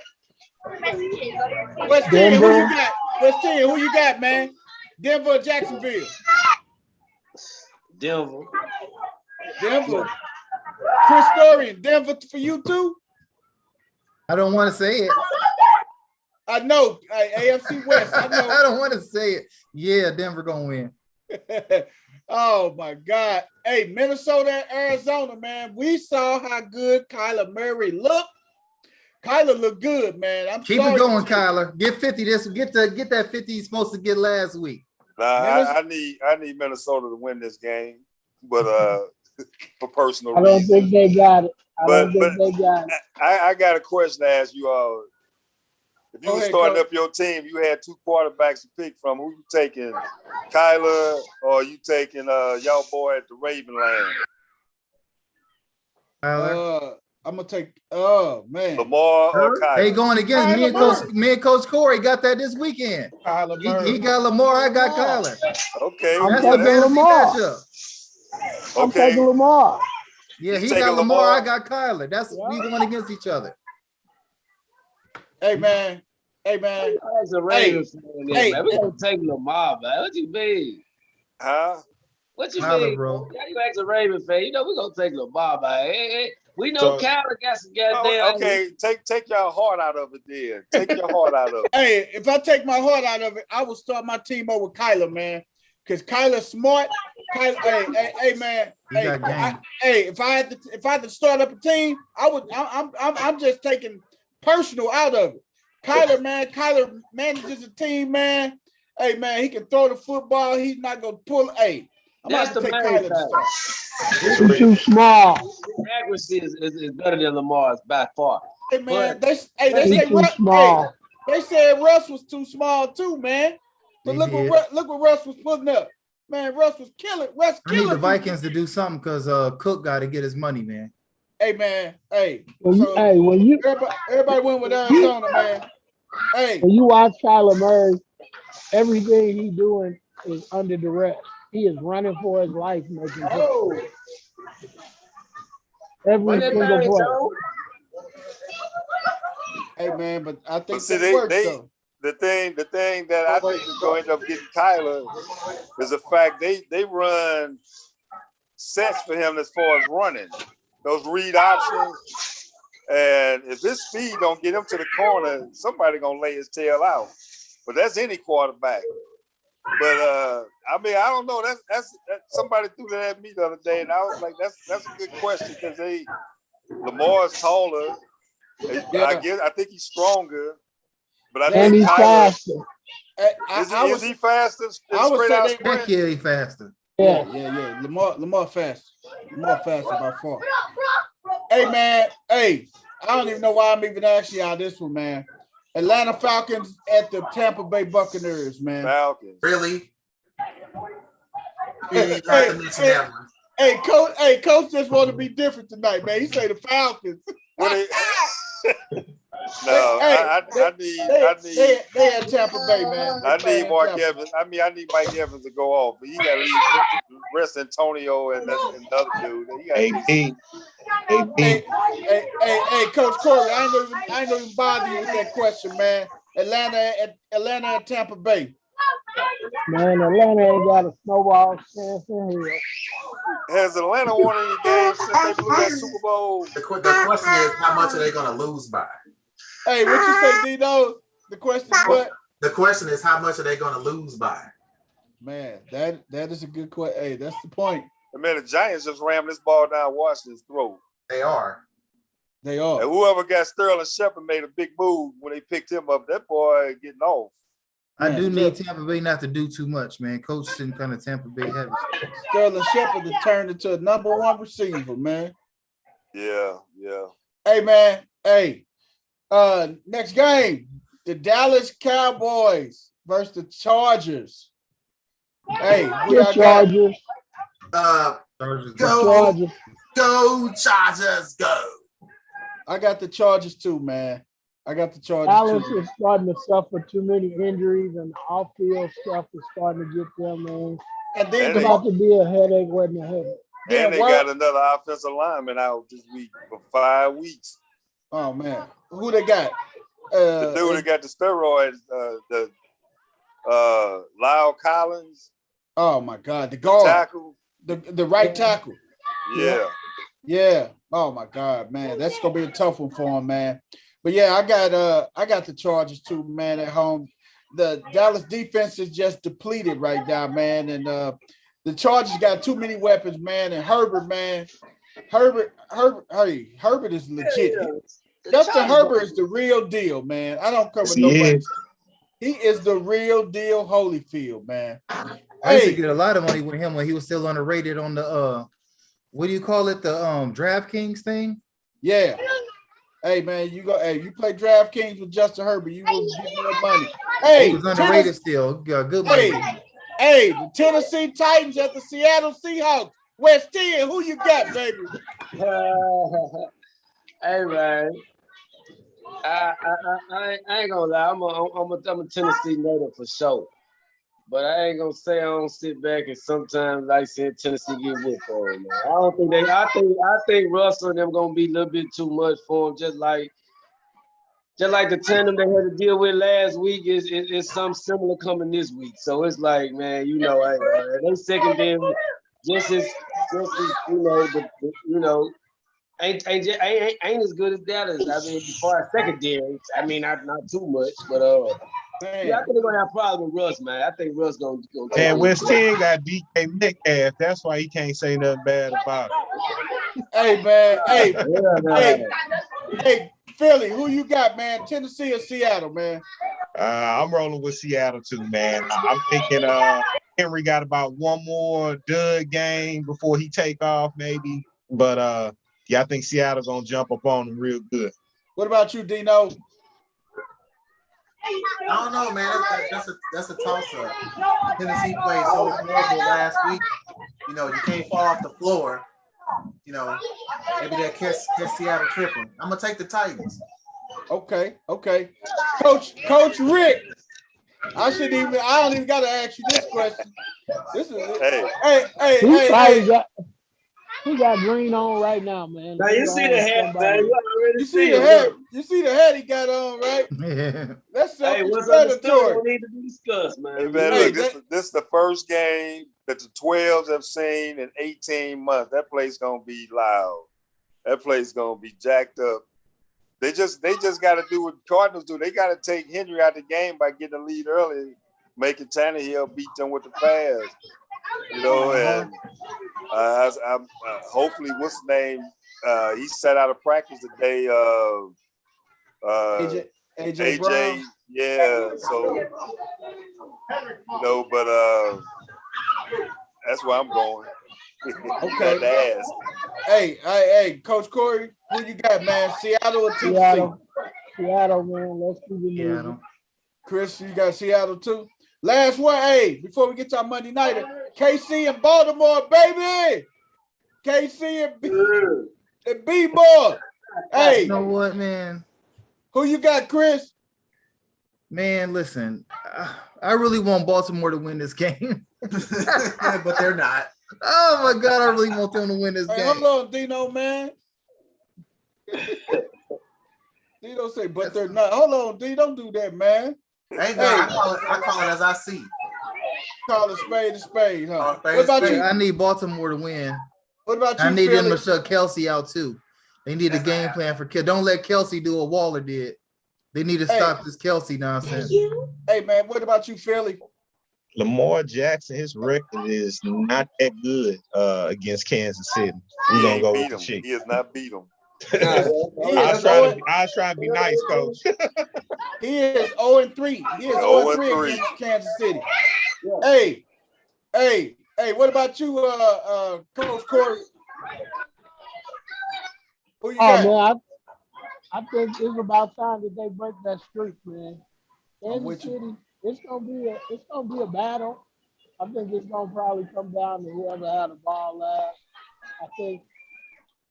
West Ten, who you got? West Ten, who you got, man? Denver or Jacksonville? Denver. Denver. Chris Storian, Denver for you too? I don't want to say it. I know. AFC West, I I know. don't want to say it. Yeah, Denver gonna win. Oh my God. Hey, Minnesota and Arizona, man. We saw how good Kyler Murray looked. Kyler looked good, man. I'm Keep sorry. it going, Kyler. Get 50. Get that 50 he's supposed to get last week. I need Minnesota to win this game, but for personal I don't reasons. think they got it. I But don't think they got it. I got a question to ask you all. If you Go were ahead, starting Coach. up your team, you had two quarterbacks to pick from. Who you taking, Kyler, or you taking y'all boy at the Ravenland? Kyler. I'm gonna take. Oh man. Lamar or Kyler? Hey, going against Kyler me and Coach Corey got that this weekend. Kyler He Murray. got Lamar. I got Kyler. Okay, I'm That's well, the taking fantasy Lamar. matchup. I'm okay. taking Lamar. Yeah, You he taking got Lamar. Lamar? I got Kyler. That's we going against each other. Hey man. That's a Ravens fan there, Hey. man. We gonna take Lamar, man. What you mean? Huh? What you Kyler, mean, bro. Yeah, you ask a Raven fan. You know we gonna take Lamar, man. Hey, we know So- Kyler got some goddamn. Oh, okay, take your heart out of it then. Take your heart out of it. Hey, if I take my heart out of it, I will start my team over with Kyler, man. Cause Kyler's smart. Hey, man. He got game. If I had to start up a team, I'm just taking personal out of it. Kyler, man. Kyler manages a team, man. Hey, man, he can throw the football. He's not gonna pull. Hey, I'm That's about to the take main Kyler to start. He's too small. His accuracy is better than Lamar's by far. Hey, man. But- They He's say too Russ. small. Hey, they said Russ was too small too, man. But They look did. what Russ was putting up. Man, Russ was killing. Russ I need killing the people. Vikings to do something because Cook got to get his money, man. Hey, man. Hey. When So you everybody went with Arizona, man. Hey. when you watch Kyler Murray, everything he's doing is under duress. He is running for his life, making plays. Every Run that single thing, play. Joe. Hey man, but I think see, that works they though. the thing that I think is going to end up getting Kyler is the fact they run sets for him as far as running those read options, and if his speed don't get him to the corner, somebody gonna lay his tail out. But that's any quarterback. But I mean, I don't know. That's somebody threw that at me the other day, and I was like, that's a good question because Lamar's taller. I think he's stronger, but I And think he's Kyler faster. is he faster? I would Straight say out they- sprint? Heck yeah, he faster. Yeah. Yeah. Lamar fast. Lamar faster by far. Hey man, hey, I don't even know why I'm even asking y'all this one, man. Atlanta Falcons at the Tampa Bay Buccaneers, man. Falcons. Really? You didn't have to mention that one. Hey, coach just want to be different tonight, man. He say the Falcons. What no, I need They at Tampa Bay, man. I need Mark Evans. I need Mike Evans to go off, but he got to leave rest Antonio and the other dude. He got Hey, Coach Corey, I ain't gonna even bother you with that question, man. Atlanta at Tampa Bay. Man, Atlanta ain't got a snowball chance in here. Has Atlanta won any games since they blew that Super Bowl? The question is, how much are they going to lose by? Hey, what you say, Dino? The question is what? The question is, how much are they going to lose by? Man, that is a good question. Hey, that's the point. Man, the Giants just rammed this ball down Washington's throat. They are. They are. And whoever got Sterling Shepard made a big move when they picked him up. That boy getting off. I do need Tampa Bay not to do too much, man. Coach didn't kind of Tampa Bay heavy. Sterling Shepard to turn into a #1 receiver, man. Yeah. Hey, man. Hey, next game, the Dallas Cowboys versus the Chargers. Hey, The Chargers. Go Chargers, go. I got the Chargers too, man. I got the Chargers Dallas too. is starting to suffer too many injuries, and the off-field stuff is starting to get them, man. And then It's about to be a headache, wasn't a headache. And they got another offensive lineman out this week for 5 weeks. Oh man, who they got? The dude that got the steroids, Lyle Collins. Oh my God, the guard, tackle, the right tackle. Yeah. Oh my God, man, that's gonna be a tough one for him, man. But yeah, I got the Chargers too, man, at home. The Dallas defense is just depleted right now, man, and the Chargers got too many weapons, man. And Herbert, man, Herbert is legit. Justin Herbert is the real deal, man. I don't cover nobody. He is the real deal, Holyfield, man. I used to get a lot of money with him when he was still underrated on the what do you call it? The DraftKings thing? Yeah. Hey man, you play DraftKings with Justin Herbert, you will get more money. Hey, he was underrated still. Got good money. Hey, the Tennessee Titans at the Seattle Seahawks. West 10, who you got, baby? Hey man, I ain't gonna lie. I'm a Tennessee native for sure, but I ain't gonna say I don't sit back and sometimes like seeing Tennessee get whooped for him. I don't think they. I think Russell and them gonna be a little bit too much for him. Just like the tandem they had to deal with last week is something similar coming this week. So it's like, man, they secondary just as ain't as good as Dallas. I mean, before our secondary, I mean, not too much, but yeah, I think they're gonna have problems with Russ, man. I think Russ gonna and West 10 got DK Metcalf. That's why he can't say nothing bad about it. Hey man, hey, Philly, who you got, man? Tennessee or Seattle, man? I'm rolling with Seattle too, man. I'm thinking Henry got about one more dud game before he take off, maybe. But yeah, I think Seattle's gonna jump up on him real good. What about you, Dino? I don't know, man. That's a toss-up. Tennessee played so horrible last week. You can't fall off the floor. Maybe that catch Seattle tripping. I'm gonna take the Titans. Okay. Coach Rick. I don't even gotta ask you this question. This is He He got green on right now, man. Now you see the hat, man. You already You see see the it. hat? Look. You see the hat he got on, right? That's Hey, what's understood self-explanatory. don't need to be discussed, Hey, man. man, Hey, look, this is the first game that the 12s have seen in 18 months. That place gonna be loud. That place gonna be jacked up. They just got to do what Cardinals do. They got to take Henry out the game by getting a lead early, making Tannehill beat them with the pass. You know, and hopefully, what's his name? He set out of practice today. AJ Brown. Yeah. So, you know, but that's where I'm going. Okay. That ass. Hey, Coach Corey, who you got, man? Seattle or Tennessee? Seattle, man. Let's keep it moving. Chris, you got Seattle too. Last one, hey, before we get to our Monday nighter, KC and Baltimore, baby. KC and B-Boy. Hey, You know what, man? who you got, Chris? Man, listen, I really want Baltimore to win this game. But they're not. Oh my God, I really want them to win this Hey, game. hold on, Dino, man. Dino say, but they're not. Hold on, D, don't do that, man. Ain't no, I call it as I see. Call a spade, huh? Spade What about spade. you? I need Baltimore to win. What about you, I need them Philly? to shut Kelsey out too. They need a game plan for Kelsey. Don't let Kelsey do what Waller did. They need to stop this Kelsey nonsense. Hey, man, what about you, Philly? Lamar Jackson, his record is not that good against Kansas City. He We're gonna ain't go beat with the him. Chiefs. He has not beat him. I was trying to be nice, Coach. He is 0-3. He is 0-3 against Kansas City. Hey, what about you, Coach Corey? Who you got? Man, I think it's about time that they break that streak, man. Kansas City, it's gonna be a battle. I think it's gonna probably come down to whoever had the ball last. I think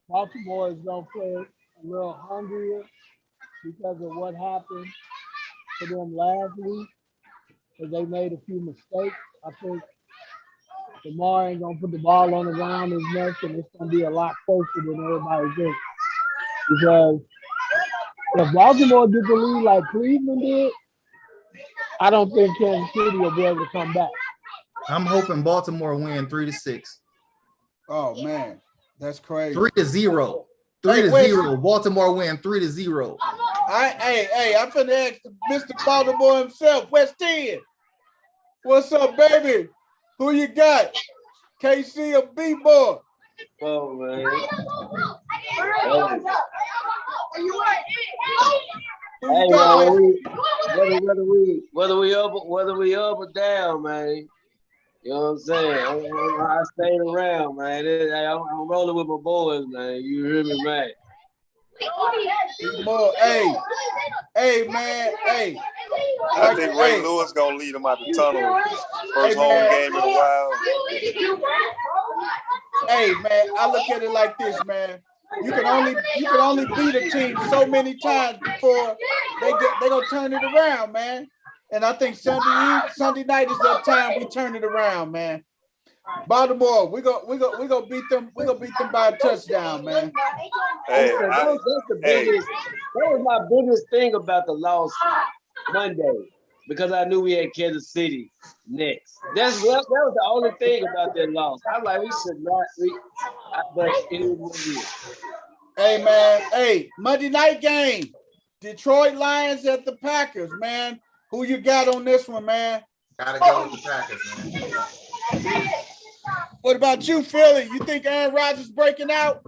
Baltimore is gonna play a little hungrier because of what happened to them last week, because they made a few mistakes. I think Lamar ain't gonna put the ball on the ground as much, and it's gonna be a lot closer than everybody thinks. Because if Baltimore get the lead like Cleveland did, I don't think Kansas City will be able to come back. I'm hoping Baltimore win 3-6. Oh man, that's crazy. 3-0. 3-0. Baltimore win 3-0. I'm finna ask Mr. Baltimore himself, West End. What's up, baby? Who you got? KC or B-Boy? Oh man. Who you got, whether we up or down, man. You know what I'm saying? I stayed around, man. I'm rolling with my boys, man. You hear me, man? B-Boy, hey, man, hey. I think Ray Lewis gonna lead them out the tunnel. First home game in a while. Hey, man, I look at it like this, man. You can only beat a team so many times before they gonna turn it around, man. And I think Sunday night is that time we turn it around, man. Baltimore, we gonna beat them. We gonna beat them by a touchdown, man. Hey, that was my biggest thing about the loss Monday, because I knew we had Kansas City next. That was the only thing about that loss. I'm like, we should not. But it is what it is. Hey, man. Hey, Monday night game. Detroit Lions at the Packers, man. Who you got on this one, man? Gotta go with the Packers, man. What about you, Philly? You think Aaron Rodgers breaking out?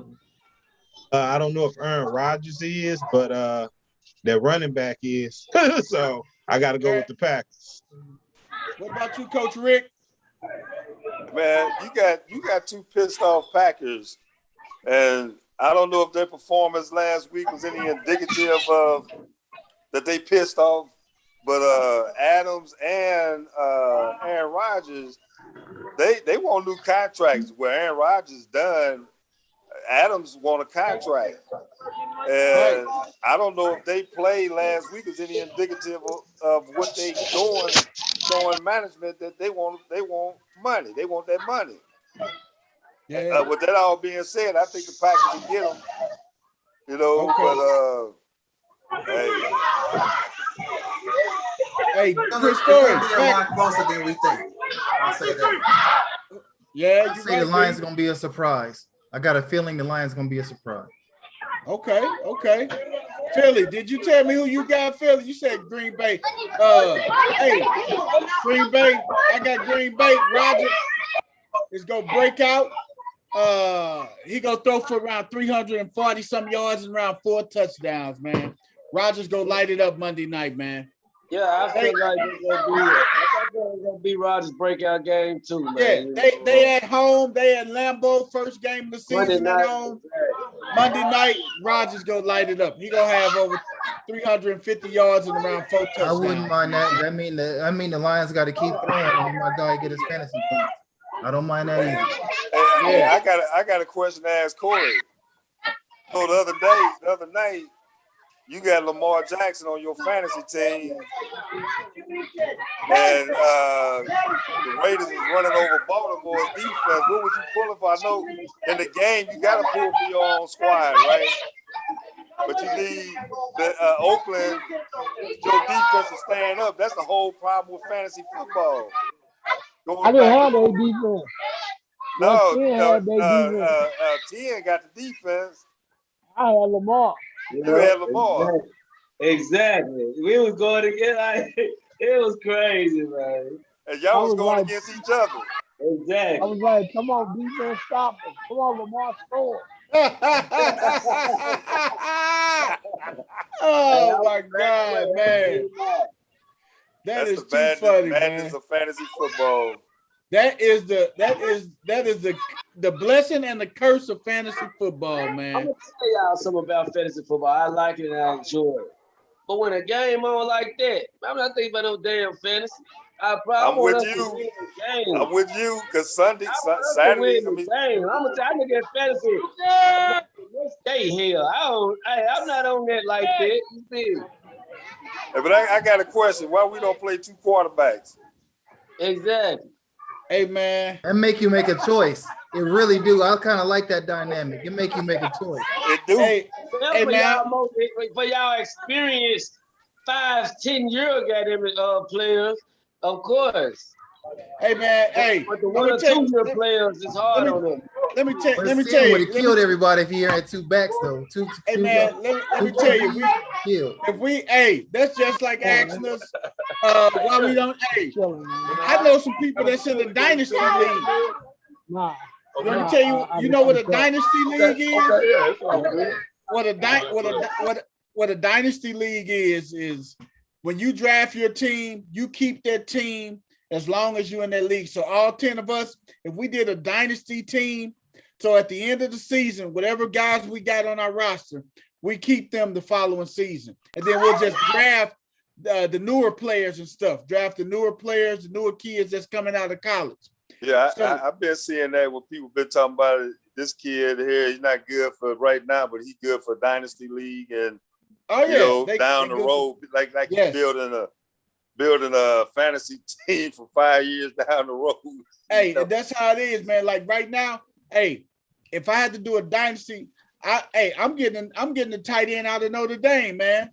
I don't know if Aaron Rodgers is, but their running back is. So I got to go with the Packers. What about you, Coach Rick? Man, you got two pissed off Packers, and I don't know if their performance last week was any indicative of that they pissed off. But Adams and Aaron Rodgers, they want new contracts. Where Aaron Rodgers done, Adams want a contract, and I don't know if they played last week was any indicative of what they doing, showing management that they want money. They want that money. Yeah. With that all being said, I think the Packers will get them. You know, Okay. but hey, Hey, It's Chris gonna Story. be a lot closer than we think. I'll say that. Yeah, I you say the right. Lions B. gonna be a surprise. I got a feeling the Lions gonna be a surprise. Okay, okay. Philly, did you tell me who you got, Philly? You said Green Bay. Hey, Green Bay. I got Green Bay. Rodgers is gonna break out. He gonna throw for around 340 some yards and around 4 touchdowns, man. Rodgers gonna light it up Monday night, man. Yeah, I feel like it's gonna be Rodgers' breakout game too, Yeah, man. they at home. They at Lambeau, first game of the season at home. Monday night, Rodgers gonna light it up. He gonna have over 350 yards and around 4 touchdowns. I wouldn't mind that. I mean the Lions got to keep throwing and my guy get his fantasy points. I don't mind that either. hey, I got a question to ask Corey. So the other night, you got Lamar Jackson on your fantasy team, and the Raiders is running over Baltimore's defense. What was you pulling for? I know in the game you got to pull for your own squad, right? But you need the Oakland, your defense to stand up. That's the whole problem with fantasy football. I didn't have their defense. No, Ten had their defense. 10 got the defense. I had Lamar. You had Lamar. Exactly. We was going again. Like, it was crazy, man. And y'all was going against each other. Exactly. I was like, come on, defense, stop us. Come on, Lamar, score. Oh my God, man. That is too funny, man. Madness of fantasy football. That is the blessing and the curse of fantasy football, man. I'm gonna tell y'all something about fantasy football. I like it and I enjoy it. But when a game on like that, I'm not thinking about no damn fantasy. I'm with you. I'm with you because Saturday. I look at fantasy. Let's stay here. I'm not on that like that. You see? But I got a question. Why we don't play 2 quarterbacks? Exactly. Hey, man. That make you make a choice. It really do. I kind of like that dynamic. It make you make a choice. It do. Hey, for y'all experienced 5-10-year goddamn players, of course. Hey, man. Hey, but the 1 or 2 year players is hard on them. Let me tell Would you. have killed everybody if he had 2 backs though. Hey, man. Let me tell you. That's just like asking us why we don't. Hey, I know some people that's in the dynasty league. Nah. Let me tell you. You know what a dynasty league is? What a dynasty league is when you draft your team, you keep that team as long as you're in that league. So all 10 of us, if we did a dynasty team, so at the end of the season, whatever guys we got on our roster, we keep them the following season. And then we'll just draft the newer players and stuff. Draft the newer players, the newer kids that's coming out of college. Yeah, I've been seeing that when people been talking about it. This kid here, he's not good for right now, but he's good for Dynasty League and down the road, like yes. building a fantasy team for 5 years down the road. Hey, that's how it is, man. Like right now, hey, if I had to do a dynasty, I'm getting the tight end out of Notre Dame, man.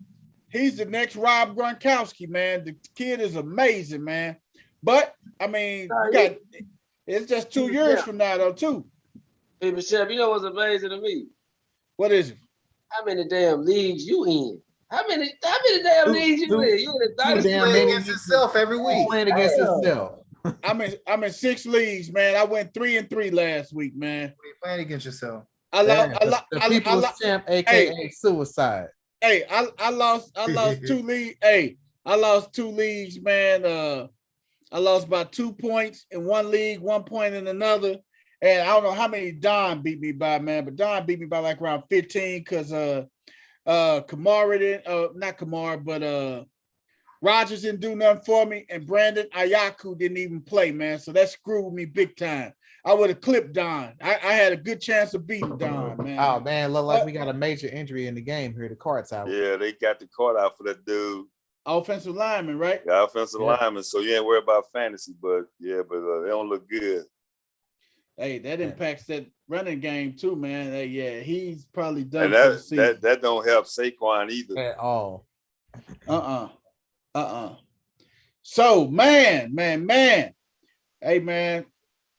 He's the next Rob Gronkowski, man. The kid is amazing, man. But I mean, it's just 2 years from now, though, too. Hey, Michelle, you know what's amazing to me? What is it? How many damn leagues you in? How many damn leagues you in? You in the dynasty playing against himself every week. Playing against himself. I'm in 6 leagues, man. I went 3-3 last week, man. You're playing against yourself. The people's champ, aka suicide. Hey, I lost 2 leagues. Hey, I lost 2 leagues, man. I lost about 2 points in one league, 1 point in another. And I don't know how many Don beat me by, man, but Don beat me by like around 15 because Kamara didn't, not Kamara, but Rodgers didn't do nothing for me, and Brandon Ayaku didn't even play, man. So that screwed me big time. I would have clipped Don. I had a good chance of beating Don, man. Oh man, look like we got a major injury in the game here. The Cart's out. Yeah, they got the card out for that dude. Offensive lineman, right? Yeah, offensive lineman. So you ain't worried about fantasy, but they don't look good. Hey, that impacts that running game too, man. Hey, yeah, he's probably done And for the season. that don't help Saquon either. At all. So, man. Hey, man.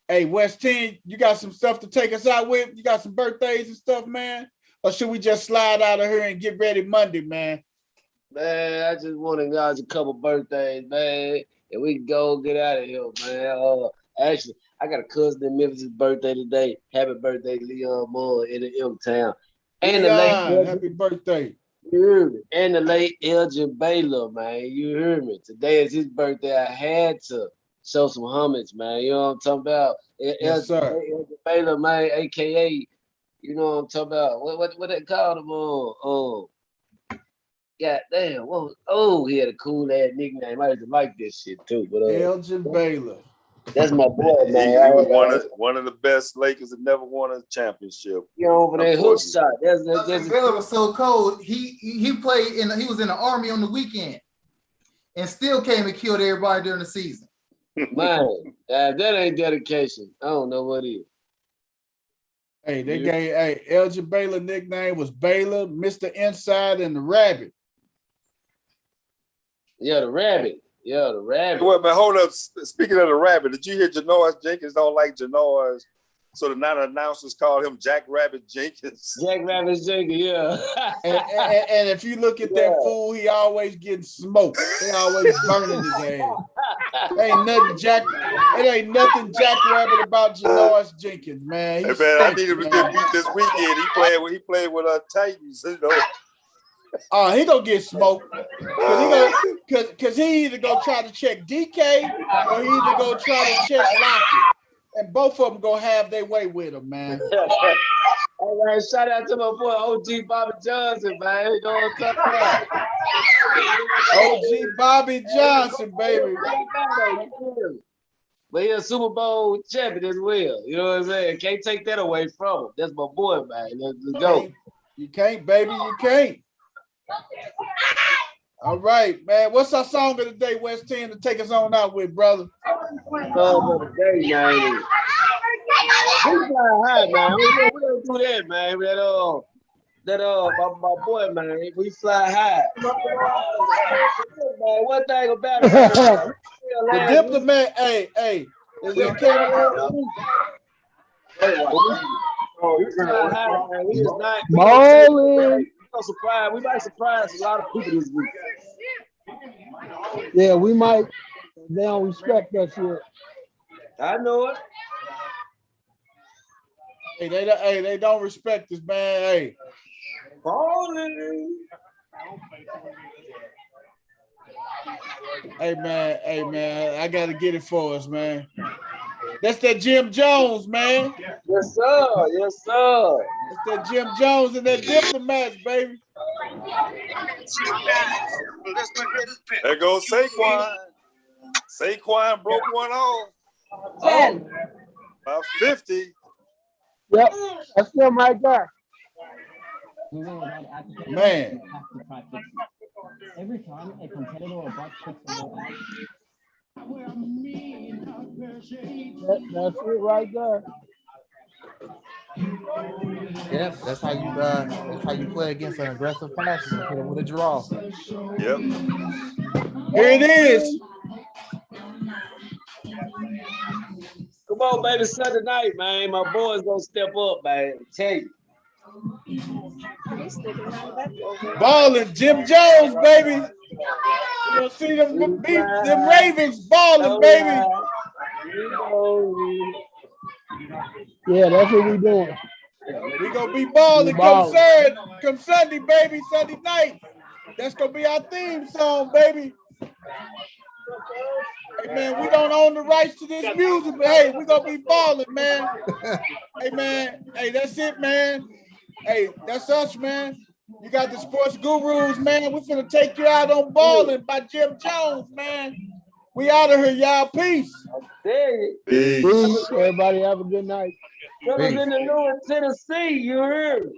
Hey, West 10, you got some stuff to take us out with? You got some birthdays and stuff, man? Or should we just slide out of here and get ready Monday, man? Man, I just want to acknowledge a couple birthdays, man. And we can go get out of here, man. Actually, I got a cousin in Memphis' birthday today. Happy birthday, Leon Moore in the M-Town. And Leon, happy birthday. You heard me. And the late Elgin Baylor, man. You heard me. Today is his birthday. I had to show some homage, man. You know what I'm talking about? Yes, sir. Elgin Baylor, man, aka, you know what I'm talking about? What they called him? God damn. He had a cool ass nickname. I used to like this shit too. But Elgin Baylor. That's my boy, man. He was one of the best Lakers that never won a championship. You know, over there hook shot. Baylor was so cold. He played he was in the Army on the weekend, and still came and killed everybody during the season. Man, that ain't dedication. I don't know what is. Hey, they gave Elgin Baylor nickname was Baylor, Mr. Inside, and the Rabbit. Yeah, the Rabbit. Well, man, hold up. Speaking of the Rabbit, did you hear Janoris Jenkins don't like Janoris? So the night announcers called him Jack Rabbit Jenkins. Jack Rabbit Jenkins, yeah. and if you look at that fool, he always getting smoked. They always burning his ass. It ain't nothing Jack Rabbit about Janoris Jenkins, man. Hey, man, I need him to get beat this weekend. He played with Titans, you know. He gonna get smoked because he either gonna try to check DK or he either gonna try to check Lockett, and both of them gonna have their way with him, man. All right, shout out to my boy OG Bobby Johnson, man. You know what I'm talking about? OG Bobby Johnson, baby. But he's a Super Bowl champion as well. You know what I'm saying? Can't take that away from him. That's my boy, man. Let's go. You can't, baby. You can't. All right, man. What's our song of the day, West 10, to take us on out with, brother? Song of the day, man. We fly high, man. We don't do that, man. My boy, man. We fly high. Man, one thing about it, the diplomat, hey, is it Kevin? We fly high, man. We just not Bowling. We might surprise a lot of people this week. Yeah, we might. They don't respect us yet. I know it. Hey, they don't respect us, man. Hey. Bowling. Hey man, I gotta get it for us, man. That's that Jim Jones, man. Yes, sir. Yes, sir. It's that Jim Jones and that Diplomats, baby. There goes Saquon. Saquon broke one off. 10. About 50. Yep, that's them right there. Man. Every time a competitor or bot picks a new app. That's it right there. Yep, that's how you play against an aggressive passer. Hit it with a draw. Yep. Here it is. Come on, baby, Sunday night, man. My boys gonna step up, man. I tell you. Balling, Jim Jones, baby. You gonna see them Ravens balling, baby. Yeah, that's what we doing. We gonna be balling come Sunday, baby. Sunday night. That's gonna be our theme song, baby. Hey man, we don't own the rights to this music, but hey, we gonna be balling, man. Hey man, hey, that's it, man. Hey, that's us, man. You got the sports gurus, man. We finna take you out on Balling by Jim Jones, man. We out of here, y'all. Peace. Peace. Peace. Everybody have a good night. Brothers in the North Tennessee, you heard me.